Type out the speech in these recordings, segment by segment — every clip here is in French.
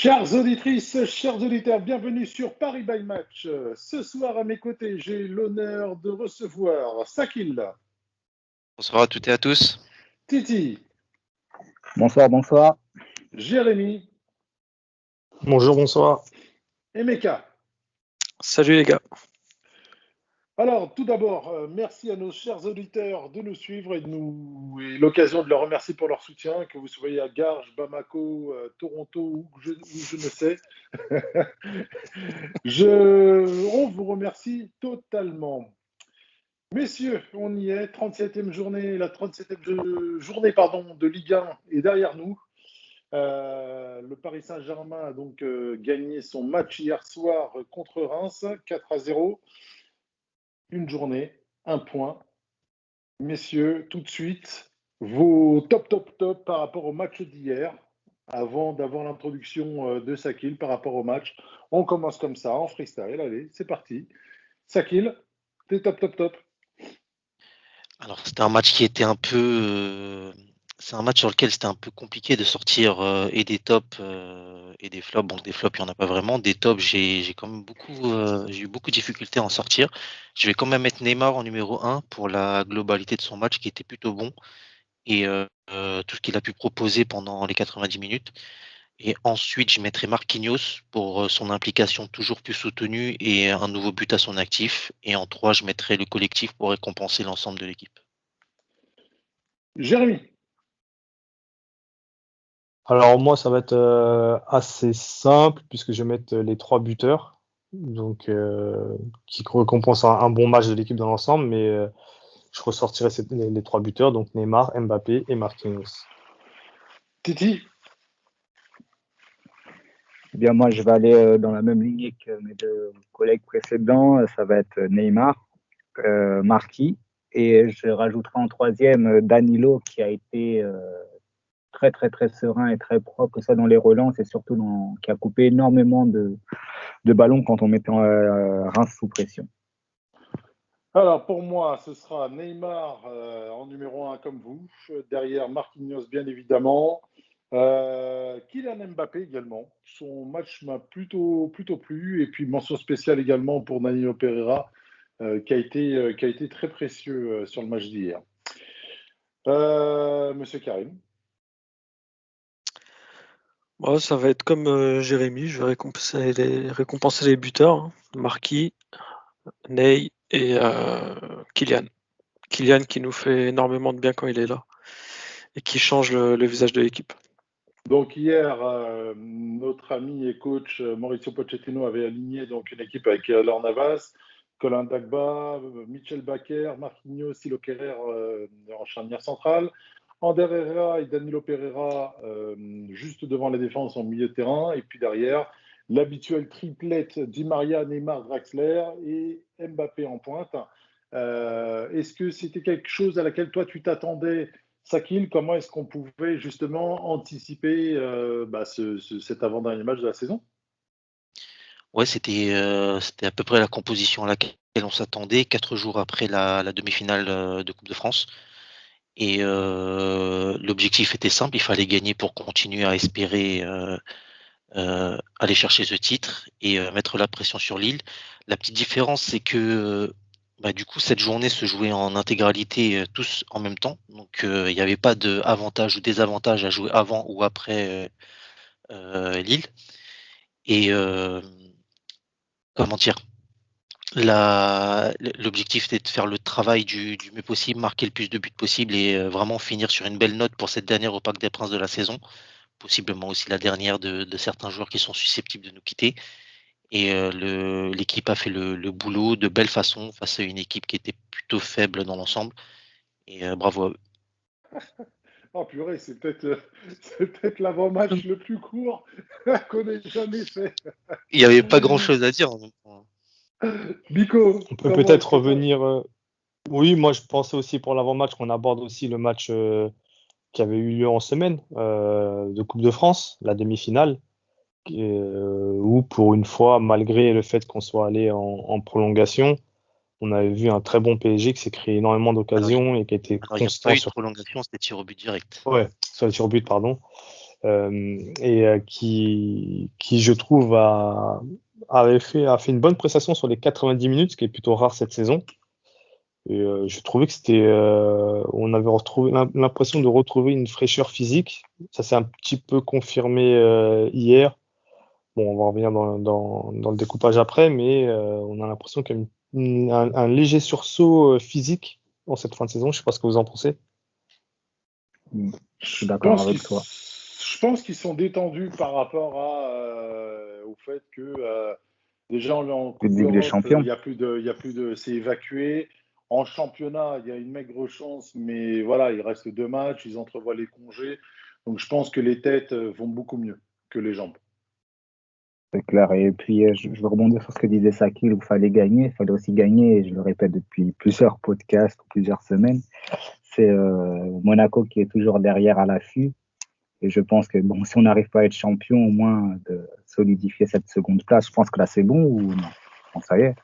Chères auditrices, chers auditeurs, bienvenue sur Paris by Match. Ce soir, à mes côtés, j'ai l'honneur de recevoir Sakil, Bonsoir à toutes et à tous. Titi, Bonsoir. Jérémy Bonjour, bonsoir. et Meka. Salut les gars. Alors, tout d'abord, merci à nos chers auditeurs de nous suivre et l'occasion de leur remercier pour leur soutien, que vous soyez à Garges, Bamako, Toronto ou je ne sais. On vous remercie totalement. Messieurs, on y est, 37e journée, la 37e journée de Ligue 1 est derrière nous. Le Paris Saint-Germain a donc gagné son match hier soir contre Reims, 4-0. Une journée, un point. Messieurs, tout de suite, vos top par rapport au match d'hier, avant d'avoir l'introduction de Sakil par rapport au match. On commence comme ça, en freestyle. Allez, c'est parti. Sakil, tes top. Alors c'était un match qui était c'est un match sur lequel c'était un peu compliqué de sortir et des tops et des flops. Bon, des flops, il n'y en a pas vraiment. Des tops, j'ai quand même j'ai eu beaucoup de difficultés à en sortir. Je vais quand même mettre Neymar en numéro 1 pour la globalité de son match qui était plutôt bon et tout ce qu'il a pu proposer pendant les 90 minutes. Et ensuite, je mettrai Marquinhos pour son implication toujours plus soutenue et un nouveau but à son actif. Et en 3, je mettrai le collectif pour récompenser l'ensemble de l'équipe. Jérémy. Alors moi, ça va être assez simple puisque je vais mettre les 3 buteurs, donc qui récompensent un bon match de l'équipe dans l'ensemble, mais je ressortirai les 3 buteurs, donc Neymar, Mbappé et Marquinhos. Titi. Eh bien, moi, je vais aller dans la même lignée que mes deux collègues précédents. Ça va être Neymar, Marquis, et je rajouterai en troisième Danilo, qui a été très serein et très propre, que ça dans les relances et surtout qui a coupé énormément de ballons quand on mettait Reims sous pression. Alors pour moi, ce sera Neymar en numéro 1 comme vous. Derrière Marquinhos, bien évidemment. Kylian Mbappé également. Son match m'a plutôt plu. Et puis mention spéciale également pour Danilo Pereira, qui a été très précieux sur le match d'hier. Monsieur Karim. Bon, ça va être comme Jérémy, je vais récompenser les buteurs, hein. Marquis, Ney et Kylian. Kylian qui nous fait énormément de bien quand il est là et qui change le visage de l'équipe. Donc hier, notre ami et coach Mauricio Pochettino avait aligné donc une équipe avec Laure Navas, Colin Dagba, Michel Baker, Marquinhos, Silo Kerrer en charnière centrale, Ander Herrera et Danilo Pereira juste devant la défense en milieu de terrain, et puis derrière, l'habituelle triplette Di Maria, Neymar, Draxler et Mbappé en pointe. Est-ce que c'était quelque chose à laquelle toi tu t'attendais, Sakil? Comment est-ce qu'on pouvait justement anticiper cet avant-dernier match de la saison? Ouais, c'était à peu près la composition à laquelle on s'attendait 4 jours après la demi-finale de Coupe de France. Et l'objectif était simple, il fallait gagner pour continuer à espérer aller chercher ce titre et mettre la pression sur Lille. La petite différence, c'est que du coup, cette journée se jouait en intégralité tous en même temps. Donc, il n'y avait pas d'avantage ou désavantage à jouer avant ou après Lille. Et comment dire, l'objectif était de faire le travail du mieux possible, marquer le plus de buts possible et vraiment finir sur une belle note pour cette dernière au Parc des Princes de la saison. Possiblement aussi la dernière de certains joueurs qui sont susceptibles de nous quitter. Et l'équipe a fait le boulot de belle façon face à une équipe qui était plutôt faible dans l'ensemble. Et bravo à eux. Oh purée, c'est peut-être l'avant-match le plus court qu'on ait jamais fait. Il n'y avait pas grand-chose à dire en même temps. Bico, On peut peut-être revenir. Oui, moi je pensais aussi pour l'avant-match qu'on aborde aussi le match qui avait eu lieu en semaine de Coupe de France, la demi-finale, où pour une fois, malgré le fait qu'on soit allé en prolongation, on avait vu un très bon PSG qui s'est créé énormément d'occasions et qui était constant sur prolongation, c'était tir au but direct. Ouais, sur les tirs au but, pardon. qui, je trouve, a fait une bonne prestation sur les 90 minutes, ce qui est plutôt rare cette saison. Et je trouvais que on avait retrouvé l'impression de retrouver une fraîcheur physique. Ça s'est un petit peu confirmé hier. Bon, on va revenir dans le découpage après, mais on a l'impression qu'il y a un léger sursaut physique en cette fin de saison. Je sais pas ce que vous en pensez. Je suis Je d'accord pense avec qu'ils toi. je pense qu'ils sont détendus par rapport au fait que déjà en Plus Coupe de Ligue des d'Europe, Champions. il y a plus de, c'est évacué. En championnat, il y a une maigre chance, mais voilà, il reste 2 matchs, ils entrevoient les congés. Donc je pense que les têtes vont beaucoup mieux que les jambes. C'est clair. Et puis, je veux rebondir sur ce que disait Sakil, où il fallait gagner. Il fallait aussi gagner, et je le répète depuis plusieurs podcasts, plusieurs semaines. C'est Monaco qui est toujours derrière à l'affût. Et je pense que bon, si on n'arrive pas à être champion, au moins de solidifier cette seconde place, je pense que là, c'est bon ou non? Bon, ça y est.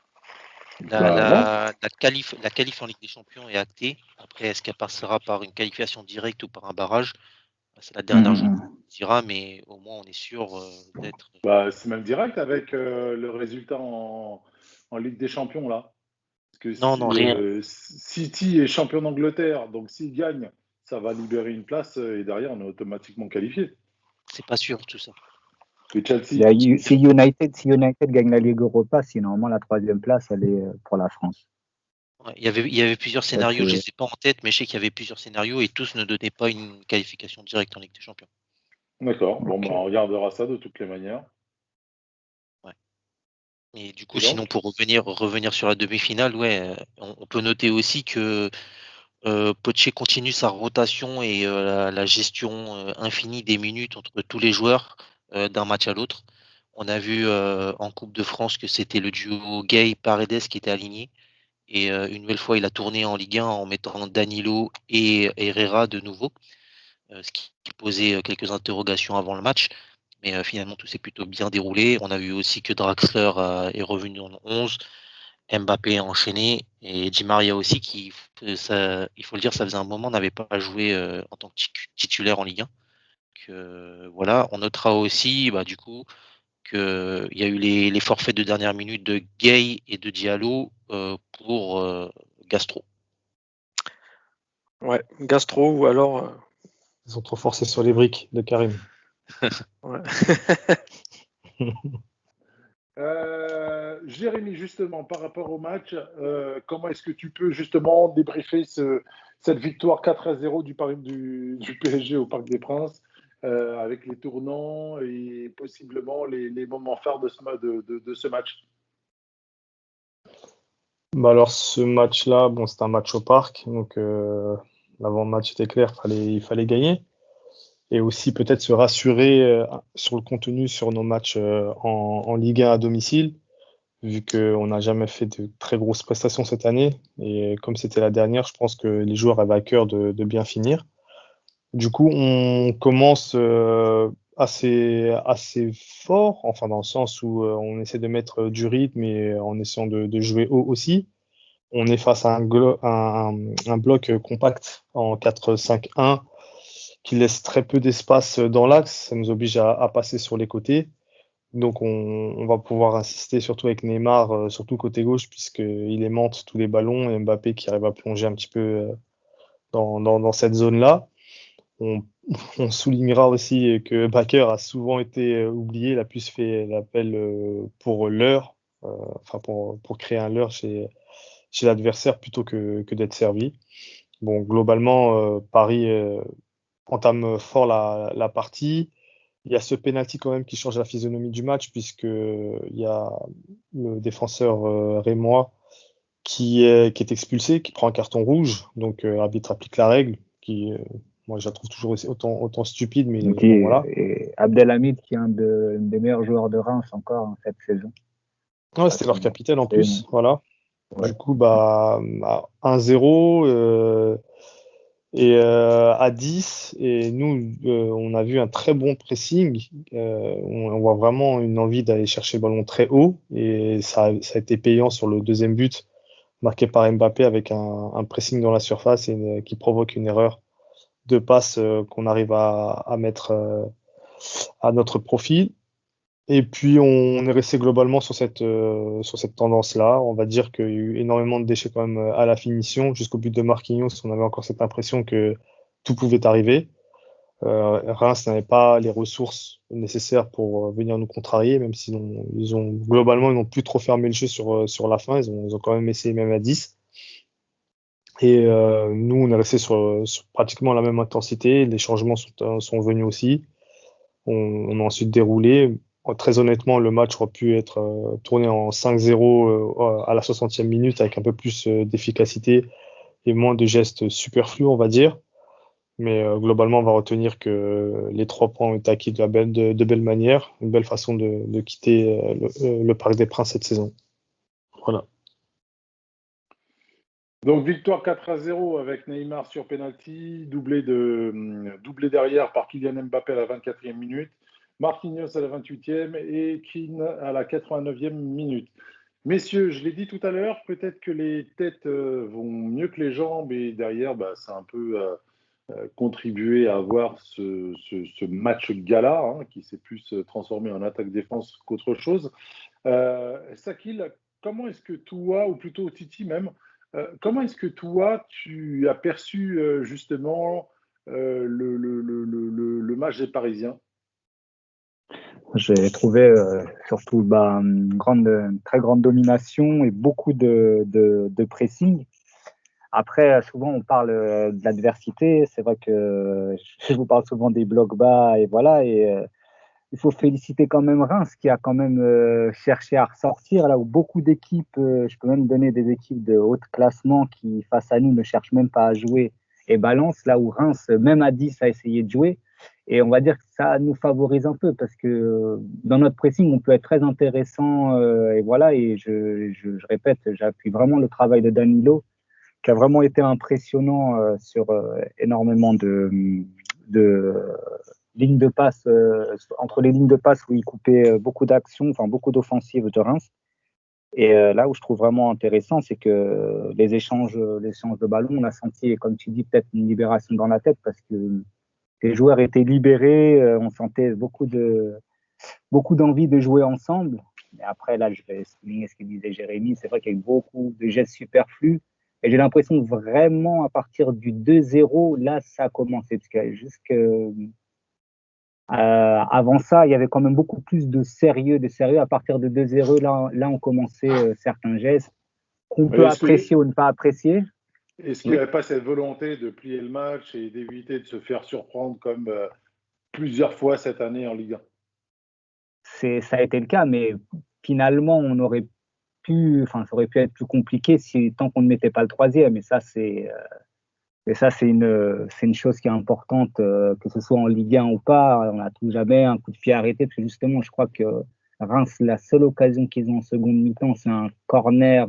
La qualif en Ligue des Champions est actée. Après, est-ce qu'elle passera par une qualification directe ou par un barrage? C'est la dernière journée qui dira, mais au moins on est sûr d'être. C'est même direct avec le résultat en Ligue des Champions là. Parce que Non, rien. City est champion d'Angleterre, donc s'il gagne, ça va libérer une place et derrière on est automatiquement qualifié. C'est pas sûr tout ça. Et Chelsea. Si United gagne la Ligue Europa, si normalement la troisième place, elle est pour la France. Ouais, il y avait plusieurs scénarios, je c'est- ne les ai pas en tête, mais je sais qu'il y avait plusieurs scénarios et tous ne donnaient pas une qualification directe en Ligue des Champions. D'accord, bon, Ok. on regardera ça de toutes les manières. Ouais. Et du coup, Et donc sinon, pour revenir sur la demi-finale, ouais, on peut noter aussi que Poche continue sa rotation et la gestion infinie des minutes entre tous les joueurs d'un match à l'autre. On a vu en Coupe de France que c'était le duo Gay-Paredes qui était aligné. Et une nouvelle fois, il a tourné en Ligue 1 en mettant Danilo et Herrera de nouveau, ce qui posait quelques interrogations avant le match. Mais finalement, tout s'est plutôt bien déroulé. On a vu aussi que Draxler est revenu dans le 11, Mbappé a enchaîné et Di Maria aussi, il faut le dire, ça faisait un moment, n'avait pas joué en tant que titulaire en Ligue 1. Voilà, on notera aussi, du coup, qu'il y a eu les forfaits de dernière minute de Gay et de Diallo pour Gastro. Ouais, Gastro ou alors. Ils sont trop forcés sur les briques de Karim. Ouais. Jérémy, justement, par rapport au match, comment est-ce que tu peux justement débriefer cette victoire 4-0 du PSG au Parc des Princes avec les tournants et possiblement les moments phares de ce match? Alors ce match-là, bon, c'était un match au parc, donc l'avant-match était clair, il fallait gagner. Et aussi peut-être se rassurer sur le contenu sur nos matchs en Ligue 1 à domicile, vu qu'on n'a jamais fait de très grosses prestations cette année. Et comme c'était la dernière, je pense que les joueurs avaient à cœur de bien finir. Du coup, on commence assez fort, enfin dans le sens où on essaie de mettre du rythme et en essayant de jouer haut aussi. On est face à un bloc compact en 4-5-1 qui laisse très peu d'espace dans l'axe. Ça nous oblige à passer sur les côtés. Donc on va pouvoir insister surtout avec Neymar, surtout côté gauche, puisqu'il aimante tous les ballons et Mbappé qui arrive à plonger un petit peu dans cette zone-là. On, on soulignera aussi que Bakker a souvent été oublié. Il a plus fait l'appel pour l'heure, enfin pour créer un leurre chez l'adversaire plutôt que d'être servi. Bon, globalement, Paris entame fort la partie. Il y a ce penalty quand même qui change la physionomie du match puisque il y a le défenseur rémois qui est expulsé, qui prend un carton rouge. Donc l'arbitre applique la règle qui moi je la trouve toujours autant stupide, mais bon, voilà. Et Abdelhamid qui est un des meilleurs joueurs de Reims encore cette saison. Ouais, c'était leur capitaine en plus, voilà. Ouais. Du coup, 1-0 et à 10. Et nous, on a vu un très bon pressing. On voit vraiment une envie d'aller chercher le ballon très haut. Et ça a été payant sur le deuxième but, marqué par Mbappé avec un pressing dans la surface et qui provoque une erreur de passe qu'on arrive à mettre à notre profit. Et puis, on est resté globalement sur cette tendance-là. On va dire qu'il y a eu énormément de déchets quand même à la finition. Jusqu'au but de Marquinhos, on avait encore cette impression que tout pouvait arriver. Reims n'avait pas les ressources nécessaires pour venir nous contrarier, même s'ils globalement, ils n'ont plus trop fermé le jeu sur la fin. Ils ont quand même essayé même à 10. Et nous, on est resté sur pratiquement la même intensité. Les changements sont venus aussi. On a ensuite déroulé. Très honnêtement, le match aurait pu être tourné en 5-0 à la 60e minute avec un peu plus d'efficacité et moins de gestes superflus, on va dire. Mais globalement, on va retenir que les 3 points ont été acquis de belle manière, une belle façon de quitter le Parc des Princes cette saison. Voilà. Donc victoire 4-0 avec Neymar sur penalty, doublé derrière par Kylian Mbappé à la 24e minute, Marquinhos à la 28e et Keane à la 89e minute. Messieurs, je l'ai dit tout à l'heure, peut-être que les têtes vont mieux que les jambes et derrière, ça a un peu contribué à avoir ce match gala qui s'est plus transformé en attaque-défense qu'autre chose. Sakil, comment est-ce que toi, ou plutôt Titi même, comment est-ce que toi, tu as perçu justement le match des Parisiens? J'ai trouvé surtout une très grande domination et beaucoup de pressing. Après, souvent, on parle de l'adversité. C'est vrai que je vous parle souvent des blocs bas et voilà. Et il faut féliciter quand même Reims qui a quand même cherché à ressortir là où beaucoup d'équipes, je peux même donner des équipes de haut classement qui face à nous ne cherchent même pas à jouer et balancent là où Reims, même à 10, a essayé de jouer. Et on va dire que ça nous favorise un peu parce que dans notre pressing, on peut être très intéressant et voilà. Et je répète, j'appuie vraiment le travail de Danilo qui a vraiment été impressionnant sur énormément de lignes de passe, entre les lignes de passe où il coupait beaucoup d'actions, enfin beaucoup d'offensives de Reims. Et là où je trouve vraiment intéressant, c'est que les échanges de ballon, on a senti, comme tu dis, peut-être une libération dans la tête parce que les joueurs étaient libérés, on sentait beaucoup d'envie de jouer ensemble. Et après, là, je vais souligner ce que disait Jérémy, c'est vrai qu'il y a eu beaucoup de gestes superflus. Et j'ai l'impression que vraiment, à partir du 2-0, là, ça a commencé. Parce que avant ça, il y avait quand même beaucoup plus de sérieux. À partir de 2-0, là, on commençait certains gestes qu'on peut apprécier ou ne pas apprécier. Est-ce qu'il n'y avait pas cette volonté de plier le match et d'éviter de se faire surprendre comme plusieurs fois cette année en Ligue 1? Ça a été le cas, mais finalement, ça aurait pu être plus compliqué tant qu'on ne mettait pas le 3e. Et ça, c'est une chose qui est importante, que ce soit en Ligue 1 ou pas. On n'a tout jamais un coup de pied arrêté, parce que justement, je crois que Reims, la seule occasion qu'ils ont en seconde mi-temps, c'est un corner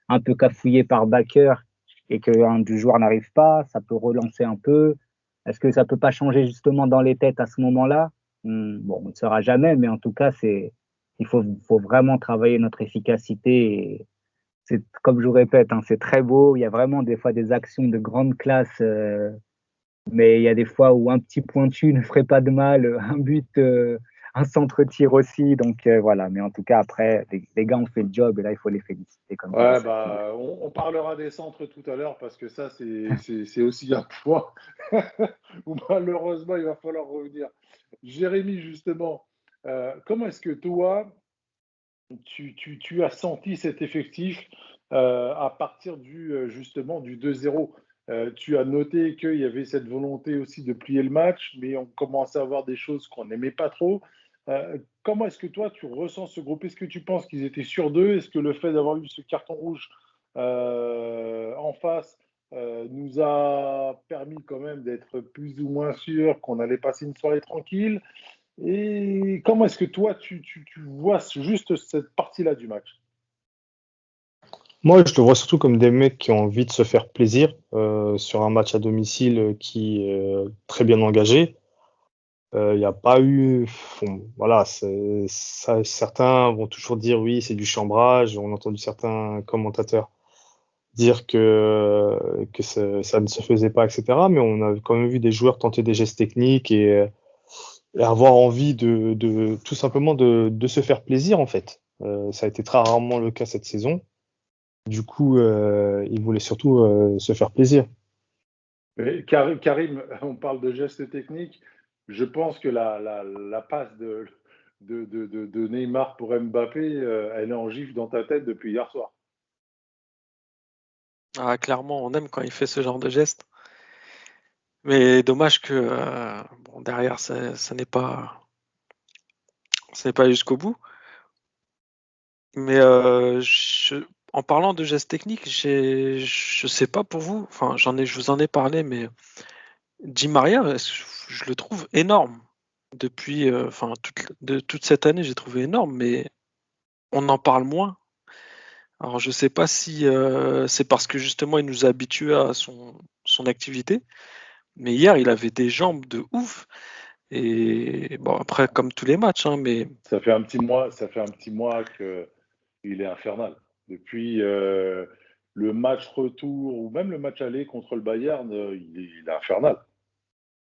un peu cafouillé par Bakker et qu'un du joueur n'arrive pas. Ça peut relancer un peu. Est-ce que ça ne peut pas changer justement dans les têtes à ce moment-là? Bon, on ne saura jamais, mais en tout cas, il faut vraiment travailler notre efficacité. Et c'est, comme je vous répète, c'est très beau. Il y a vraiment des fois des actions de grande classe, mais il y a des fois où un petit pointu ne ferait pas de mal, un but, un centre-tir aussi. Donc voilà, mais en tout cas, après, les gars ont fait le job et là, il faut les féliciter. On parlera des centres tout à l'heure parce que ça, c'est aussi un point où malheureusement, il va falloir revenir. Jérémy, justement, comment est-ce que toi, tu as senti cet effectif à partir justement du 2-0? Tu as noté qu'il y avait cette volonté aussi de plier le match, mais on commençait à voir des choses qu'on n'aimait pas trop. Comment est-ce que toi, tu ressens ce groupe? Est-ce que tu penses qu'ils étaient sûrs d'eux? Est-ce que le fait d'avoir eu ce carton rouge en face nous a permis quand même d'être plus ou moins sûrs qu'on allait passer une soirée tranquille? Et comment est-ce que toi, tu vois juste cette partie-là du match? Moi, je le vois surtout comme des mecs qui ont envie de se faire plaisir sur un match à domicile qui est très bien engagé. Il n'y a pas eu. Voilà, certains vont toujours dire oui, c'est du chambrage. On a entendu certains commentateurs dire que ça ne se faisait pas, etc. Mais on a quand même vu des joueurs tenter des gestes techniques et et avoir envie de tout simplement de se faire plaisir en fait. Ça a été très rarement le cas cette saison. Du coup, il voulait surtout se faire plaisir. Mais Karim, on parle de gestes techniques. Je pense que la passe de Neymar pour Mbappé, elle est en gifle dans ta tête depuis hier soir. Ah, clairement, on aime quand il fait ce genre de geste. Mais dommage que bon, derrière, ça n'est pas jusqu'au bout. Mais en parlant de gestes techniques, je sais pas pour vous, enfin, je vous en ai parlé, mais Di Maria, je le trouve énorme. Depuis, enfin, toute cette année, j'ai trouvé énorme, mais on en parle moins. Alors, je sais pas si c'est parce que justement, il nous a habitués à son activité, mais hier, il avait des jambes de ouf. Et bon, après, comme tous les matchs, hein, mais Ça fait un petit mois qu'il est infernal. Depuis le match retour ou même le match aller contre le Bayern, il est infernal.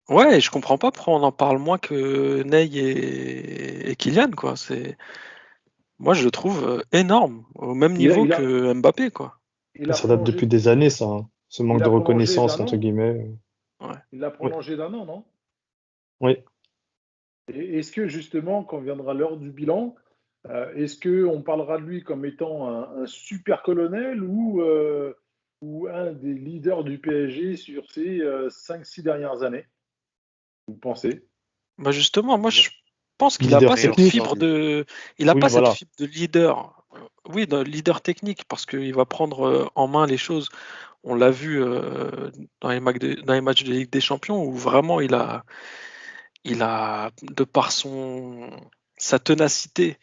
ouais, je comprends pas pourquoi on en parle moins que Ney et Kylian, quoi. Moi, je le trouve énorme, au même Il a, niveau il a, que Mbappé, quoi. il a Ça date depuis prolongé, des années, ça, hein. Ce il manque de a prolongé reconnaissance, d'un entre an. guillemets. Ouais. Il l'a Oui, prolongé d'un an, non? oui. Et est-ce que justement, quand viendra l'heure du bilan, est-ce qu'on parlera de lui comme étant un super colonel ou un des leaders du PSG sur ces 5-6 dernières années? Vous pensez? Bah justement, moi, je pense qu'il n'a Leader pas cette Meilleur technique. fibre aujourd'hui. il a Oui, pas cette voilà. fibre de leader. Oui, de leader technique, parce qu'il va prendre en main les choses. On l'a vu dans les matchs de Ligue des Champions où vraiment de par sa ténacité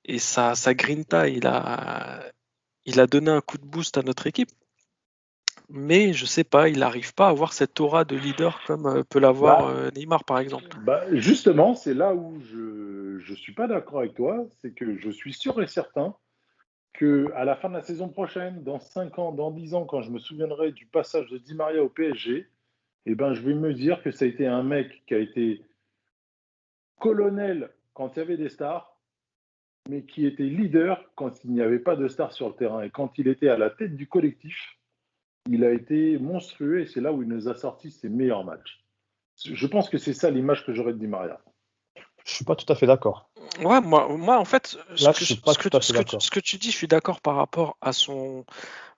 et sa grinta, il a donné un coup de boost à notre équipe. Mais je sais pas, il n'arrive pas à avoir cette aura de leader comme peut l'avoir Bah, Neymar, par exemple. justement, c'est là où je suis pas d'accord avec toi. C'est que je suis sûr et certain que à la fin de la saison prochaine, dans 5 ans, dans 10 ans, quand je me souviendrai du passage de Di Maria au PSG, eh ben, je vais me dire que ça a été un mec qui a été colonel quand il y avait des stars, mais qui était leader quand il n'y avait pas de stars sur le terrain. Et quand il était à la tête du collectif, il a été monstrueux et c'est là où il nous a sorti ses meilleurs matchs. Je pense que c'est ça l'image que j'aurais de Di Maria. Je suis pas tout à fait d'accord. Ouais, moi, en fait, Là, je suis pas tout à fait ce d'accord. que tu dis, je suis d'accord par rapport à son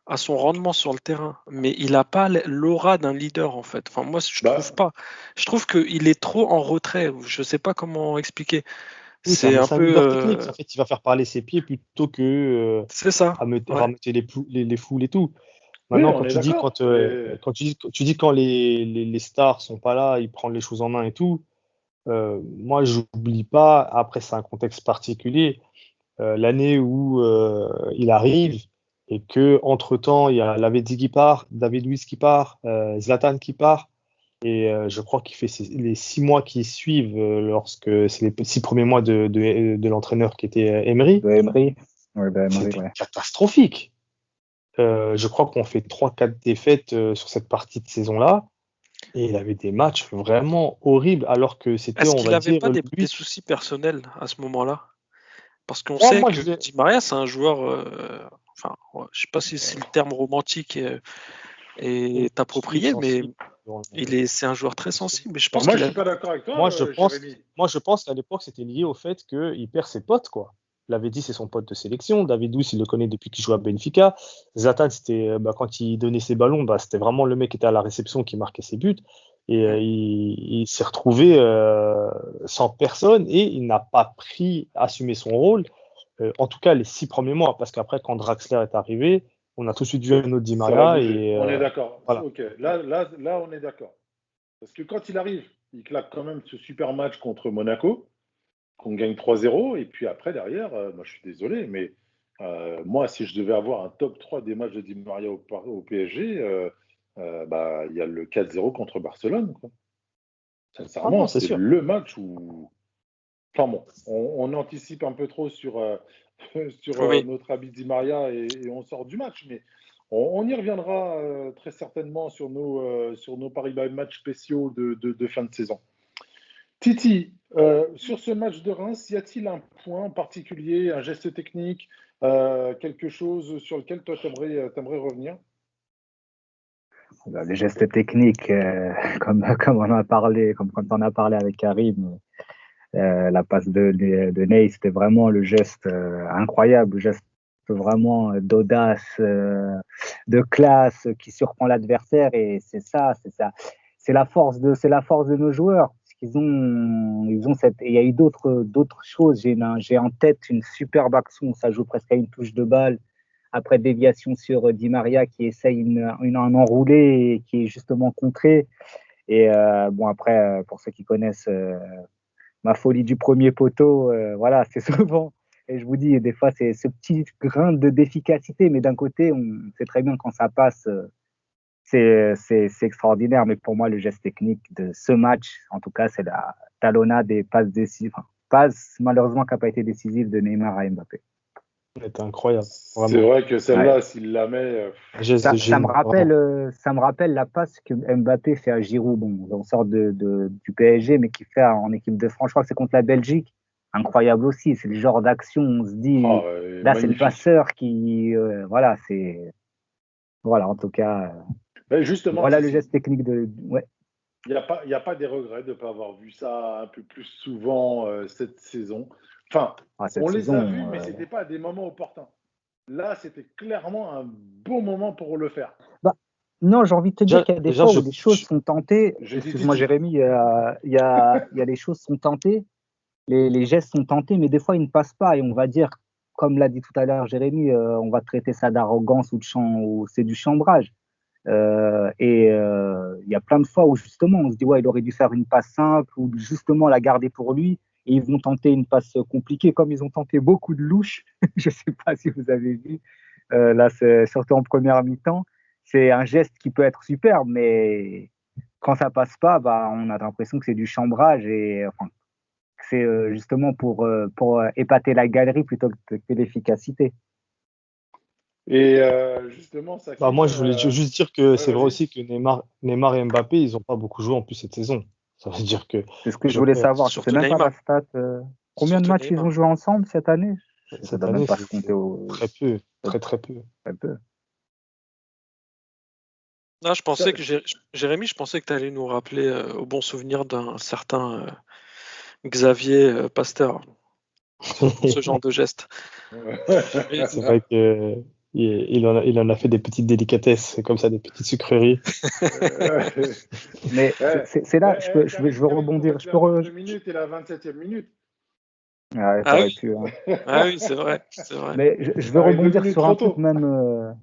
rendement sur le terrain, mais il n'a pas l'aura d'un leader, en fait. Enfin, moi, je trouve Bah, pas. Je trouve qu'il est trop en retrait. Je sais pas comment expliquer. Oui, C'est mais un c'est un peu. leader technique. En fait, il va faire parler ses pieds plutôt que C'est ça. Ouais. rameuter les foules et tout. oui, Maintenant, on est d'accord. Mais quand tu dis quand les stars sont pas là, ils prennent les choses en main et tout. Moi, j'oublie pas. Après, c'est un contexte particulier. L'année où il arrive et que entre-temps, il y a Lavezzi qui part, David Luiz qui part, Zlatan qui part. Et je crois qu'il fait les 6 mois qui suivent, lorsque c'est les 6 premiers mois de l'entraîneur qui était Emery. De Emery. Ouais, de Emery, C'était ouais. catastrophique. Je crois qu'on fait 3-4 défaites sur cette partie de saison-là. Et il avait des matchs vraiment horribles, alors que c'était, Est-ce on qu'il va n'avait dire, pas des lui. soucis personnels à ce moment-là? Parce qu'on Moi, sait moi, que Di Maria, c'est un joueur. Enfin, ouais, je sais pas si le terme romantique est sensible, approprié, mais sensible. c'est un joueur très sensible. Mais je bah, pense moi, qu'il je a. suis pas d'accord avec toi, Moi, je pense, Jérémy. moi, je pense qu'à l'époque, c'était lié au fait qu'il perd ses potes, quoi. Il avait dit c'est son pote de sélection. David Luiz, il le connaît depuis qu'il joue à Benfica. Zlatan, c'était quand il donnait ses ballons, c'était vraiment le mec qui était à la réception qui marquait ses buts. Et il s'est retrouvé sans personne et il n'a pas assumé son rôle. En tout cas, les 6 premiers mois, parce qu'après, quand Draxler est arrivé, on a tout de suite vu un autre Di Ça aurait Maria bougé. et On est d'accord. voilà. Ok, là, on est d'accord. Parce que quand il arrive, il claque quand même ce super match contre Monaco, qu'on gagne 3-0. Et puis après, derrière, moi, je suis désolé, mais moi, si je devais avoir un top 3 des matchs de Di Maria au PSG, il y a le 4-0 contre Barcelone, quoi. Ah Sincèrement, non, c'est c'est sûr. le match où. Enfin bon, on anticipe un peu trop sur, sur Oui. notre ami Di Maria et on sort du match, mais on y reviendra très certainement sur nos Paris by Match spéciaux de fin de saison. Titi, sur ce match de Reims, y a-t-il un point en particulier, un geste technique, quelque chose sur lequel toi t'aimerais revenir? Les gestes techniques, comme on a parlé, comme quand on a parlé avec Karim, la passe de Ney, c'était vraiment le geste incroyable, le geste vraiment d'audace, de classe, qui surprend l'adversaire. Et c'est ça. C'est la force de nos joueurs. Parce ils ont cette. Et il y a eu d'autres choses. J'ai en tête une superbe action. Ça joue presque à une touche de balle. Après déviation sur Di Maria qui essaye un enroulé et qui est justement contré. Et bon, après, pour ceux qui connaissent ma folie du premier poteau, voilà, c'est souvent. Et je vous dis, des fois, c'est ce petit grain d'efficacité, mais d'un côté, on sait très bien quand ça passe, c'est extraordinaire. Mais pour moi, le geste technique de ce match, en tout cas, c'est la talonnade des passes décisives. Enfin, passe malheureusement qui n'a pas été décisive de Neymar à Mbappé. C'était incroyable. C'est Vraiment. vrai que celle-là, s'il la met. Geste de Ça génie, me vraiment. ça me rappelle la passe que Mbappé fait à Giroud. Bon, on sort du PSG, mais qui fait en équipe de France. Je crois que c'est contre la Belgique. Incroyable aussi. C'est le genre d'action, on se dit, là, c'est le Magnifique. passeur qui. Voilà, c'est. Voilà, en tout cas. Ben justement, Voilà le Titi, geste technique de. Ouais. il n'y a pas des regrets de ne pas avoir vu ça un peu plus souvent cette saison. Enfin, Cette on les a saison, vus, mais ce n'était pas à des moments opportuns. Là, c'était clairement un bon moment pour le faire. bah, non, j'ai envie de te dire qu'il y a des Déjà, fois où les choses sont tentées. J'ai dit Excuse-moi, Titi. Jérémy, il y a les choses sont tentées. Les gestes sont tentés, mais des fois, ils ne passent pas. Et on va dire, comme l'a dit tout à l'heure Jérémy, on va traiter ça d'arrogance ou c'est du chambrage. Il y a plein de fois où justement, on se dit, ouais, il aurait dû faire une passe simple ou justement la garder pour lui. Et ils vont tenter une passe compliquée, comme ils ont tenté beaucoup de louches. Je ne sais pas si vous avez vu. Là, c'est surtout en première mi-temps. C'est un geste qui peut être superbe, mais quand ça passe pas, bah, on a l'impression que c'est du chambrage et enfin, c'est justement pour épater la galerie plutôt que l'efficacité. Et justement, Bah, Sakil. moi, je voulais juste dire que Ouais, c'est vrai vas-y. aussi que Neymar et Mbappé, ils n'ont pas beaucoup joué en plus cette saison. Ça veut dire que C'est ce que je je voulais pense savoir. Je ne sais Surtout même pas la Neymar. stat. Combien de Surtout matchs ils ont Neymar. joué ensemble cette année? Ça ne cette doit même année, pas se c'est compter très peu, très peu. très peu. Là, je pensais que Jérémy, je pensais que tu allais nous rappeler au bon souvenir d'un certain Xavier Pasteur pour ce genre de geste. Mais C'est vrai que il en a fait des petites délicatesses, comme ça, des petites sucreries. Mais c'est là, je veux Karim, il faut rebondir. mettre la 22 minutes et la 27e minute. Ouais, ah t'aurais oui, pu. Hein. ah oui, c'est vrai, c'est vrai. Mais je veux Avec 2 rebondir minutes sur trop un truc tôt. même.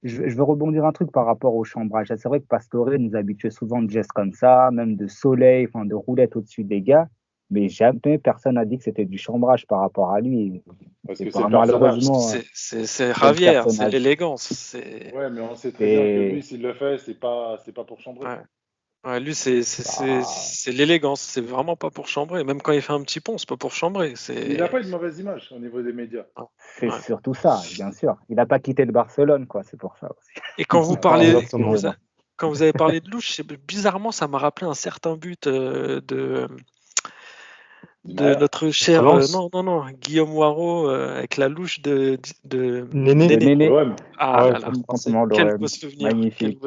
Je veux rebondir un truc par rapport au chambrage. C'est vrai que Pastore nous habituait souvent de gestes comme ça, même de soleil, enfin de roulettes au-dessus des gars. Mais jamais personne n'a dit que c'était du chambrage par rapport à lui. Parce C'est que c'est pas le personnage. malheureusement C'est c'est le Javier, c'est personnage. l'élégance. C'est Ouais, mais on sait très bien que lui, Et s'il le fait, c'est pas pour chambrer. ouais. Ouais, lui, bah, c'est l'élégance. C'est vraiment pas pour chambrer. Même quand il fait un petit pont, c'est pas pour chambrer. Il n'a pas une mauvaise image au niveau des médias. c'est Ouais. surtout ça, bien sûr. Il n'a pas quitté le Barcelone, quoi. C'est pour ça aussi. Et quand vous Ah, Exactement. quand vous avez parlé de louche, bizarrement, ça m'a rappelé un certain but Di de Maria. notre cher, Relance, non, Guillaume Waro avec la louche de Néné. De Néné. Néné, l'OM. Ah Ouais, là là, contre contre quel l'OM. beau souvenir, Magnifique. les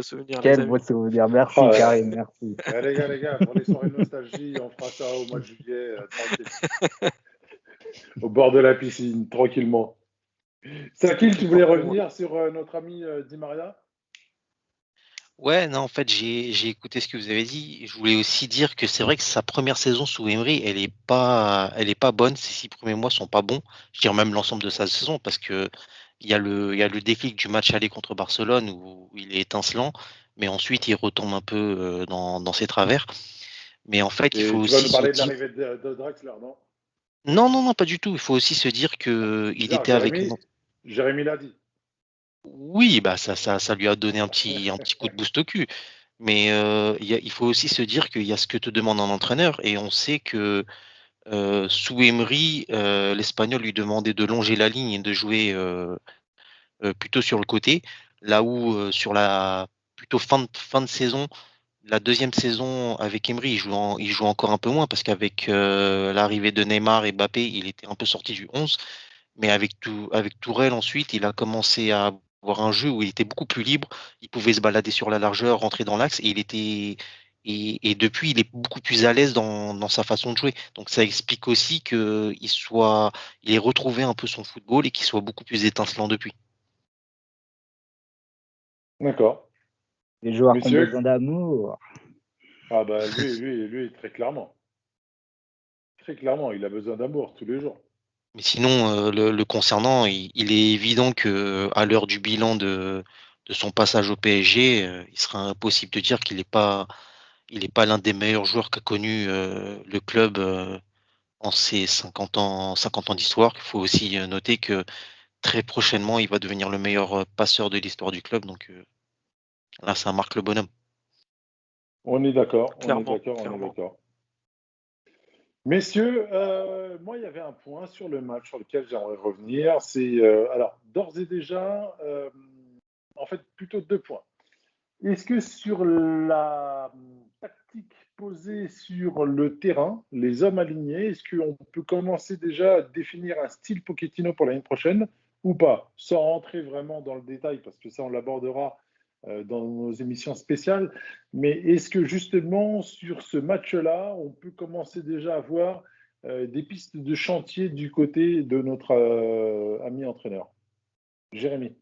Quel beau amis. souvenir. Oh, Merci, Karim, merci. les gars, pour les soirées nostalgie, on fera ça au mois de juillet, tranquille. Au bord de la piscine, tranquillement. Sakil, tu voulais revenir sur notre ami Di Maria? Ouais, non, en fait, j'ai écouté ce que vous avez dit. Je voulais aussi dire que c'est vrai que sa première saison sous Emery, elle est pas bonne. Ses 6 premiers mois sont pas bons. Je dirais même l'ensemble de sa saison parce que il y a le déclic du match aller contre Barcelone où il est étincelant, mais ensuite il retombe un peu dans ses travers. Mais en fait, il faut Et tu vas aussi nous se parler de dire, l'arrivée de Draxler, non? non, non, non, pas du tout. Il faut aussi se dire que il Bizarre, était avec une. Jérémy l'a dit. Oui, bah ça lui a donné un petit coup de boost au cul. Mais il faut aussi se dire qu'il y a ce que te demande un entraîneur et on sait que sous Emery, l'Espagnol lui demandait de longer la ligne et de jouer plutôt sur le côté, là où sur la plutôt fin de saison, la deuxième saison avec Emery, il joue encore un peu moins parce qu'avec l'arrivée de Neymar et Mbappé, il était un peu sorti du 11. Mais avec Tourelle ensuite, il a commencé à avoir un jeu où il était beaucoup plus libre. Il pouvait se balader sur la largeur, rentrer dans l'axe, et depuis, il est beaucoup plus à l'aise dans sa façon de jouer. Donc ça explique aussi il ait retrouvé un peu son football et qu'il soit beaucoup plus étincelant depuis. D'accord. Les joueurs qui ont Messieurs? besoin d'amour. Ah bah lui, très clairement. Très clairement, il a besoin d'amour tous les jours. Mais sinon, le concernant, il est évident que à l'heure du bilan de son passage au PSG, il sera impossible de dire il n'est pas l'un des meilleurs joueurs qu'a connu le club en ses 50 ans d'histoire. Il faut aussi noter que très prochainement, il va devenir le meilleur passeur de l'histoire du club. Donc là, ça marque le bonhomme. On est d'accord, on est Clairement, d'accord, on est clairement. d'accord. Messieurs, moi, il y avait un point sur le match sur lequel j'aimerais revenir. C'est alors d'ores et déjà, en fait, plutôt 2 points. Est-ce que sur la tactique posée sur le terrain, les hommes alignés, est-ce qu'on peut commencer déjà à définir un style Pochettino pour l'année prochaine ou pas, sans rentrer vraiment dans le détail, parce que ça, on l'abordera dans nos émissions spéciales. Mais est-ce que justement, sur ce match-là, on peut commencer déjà à voir des pistes de chantier du côté de notre ami entraîneur, Jérémy?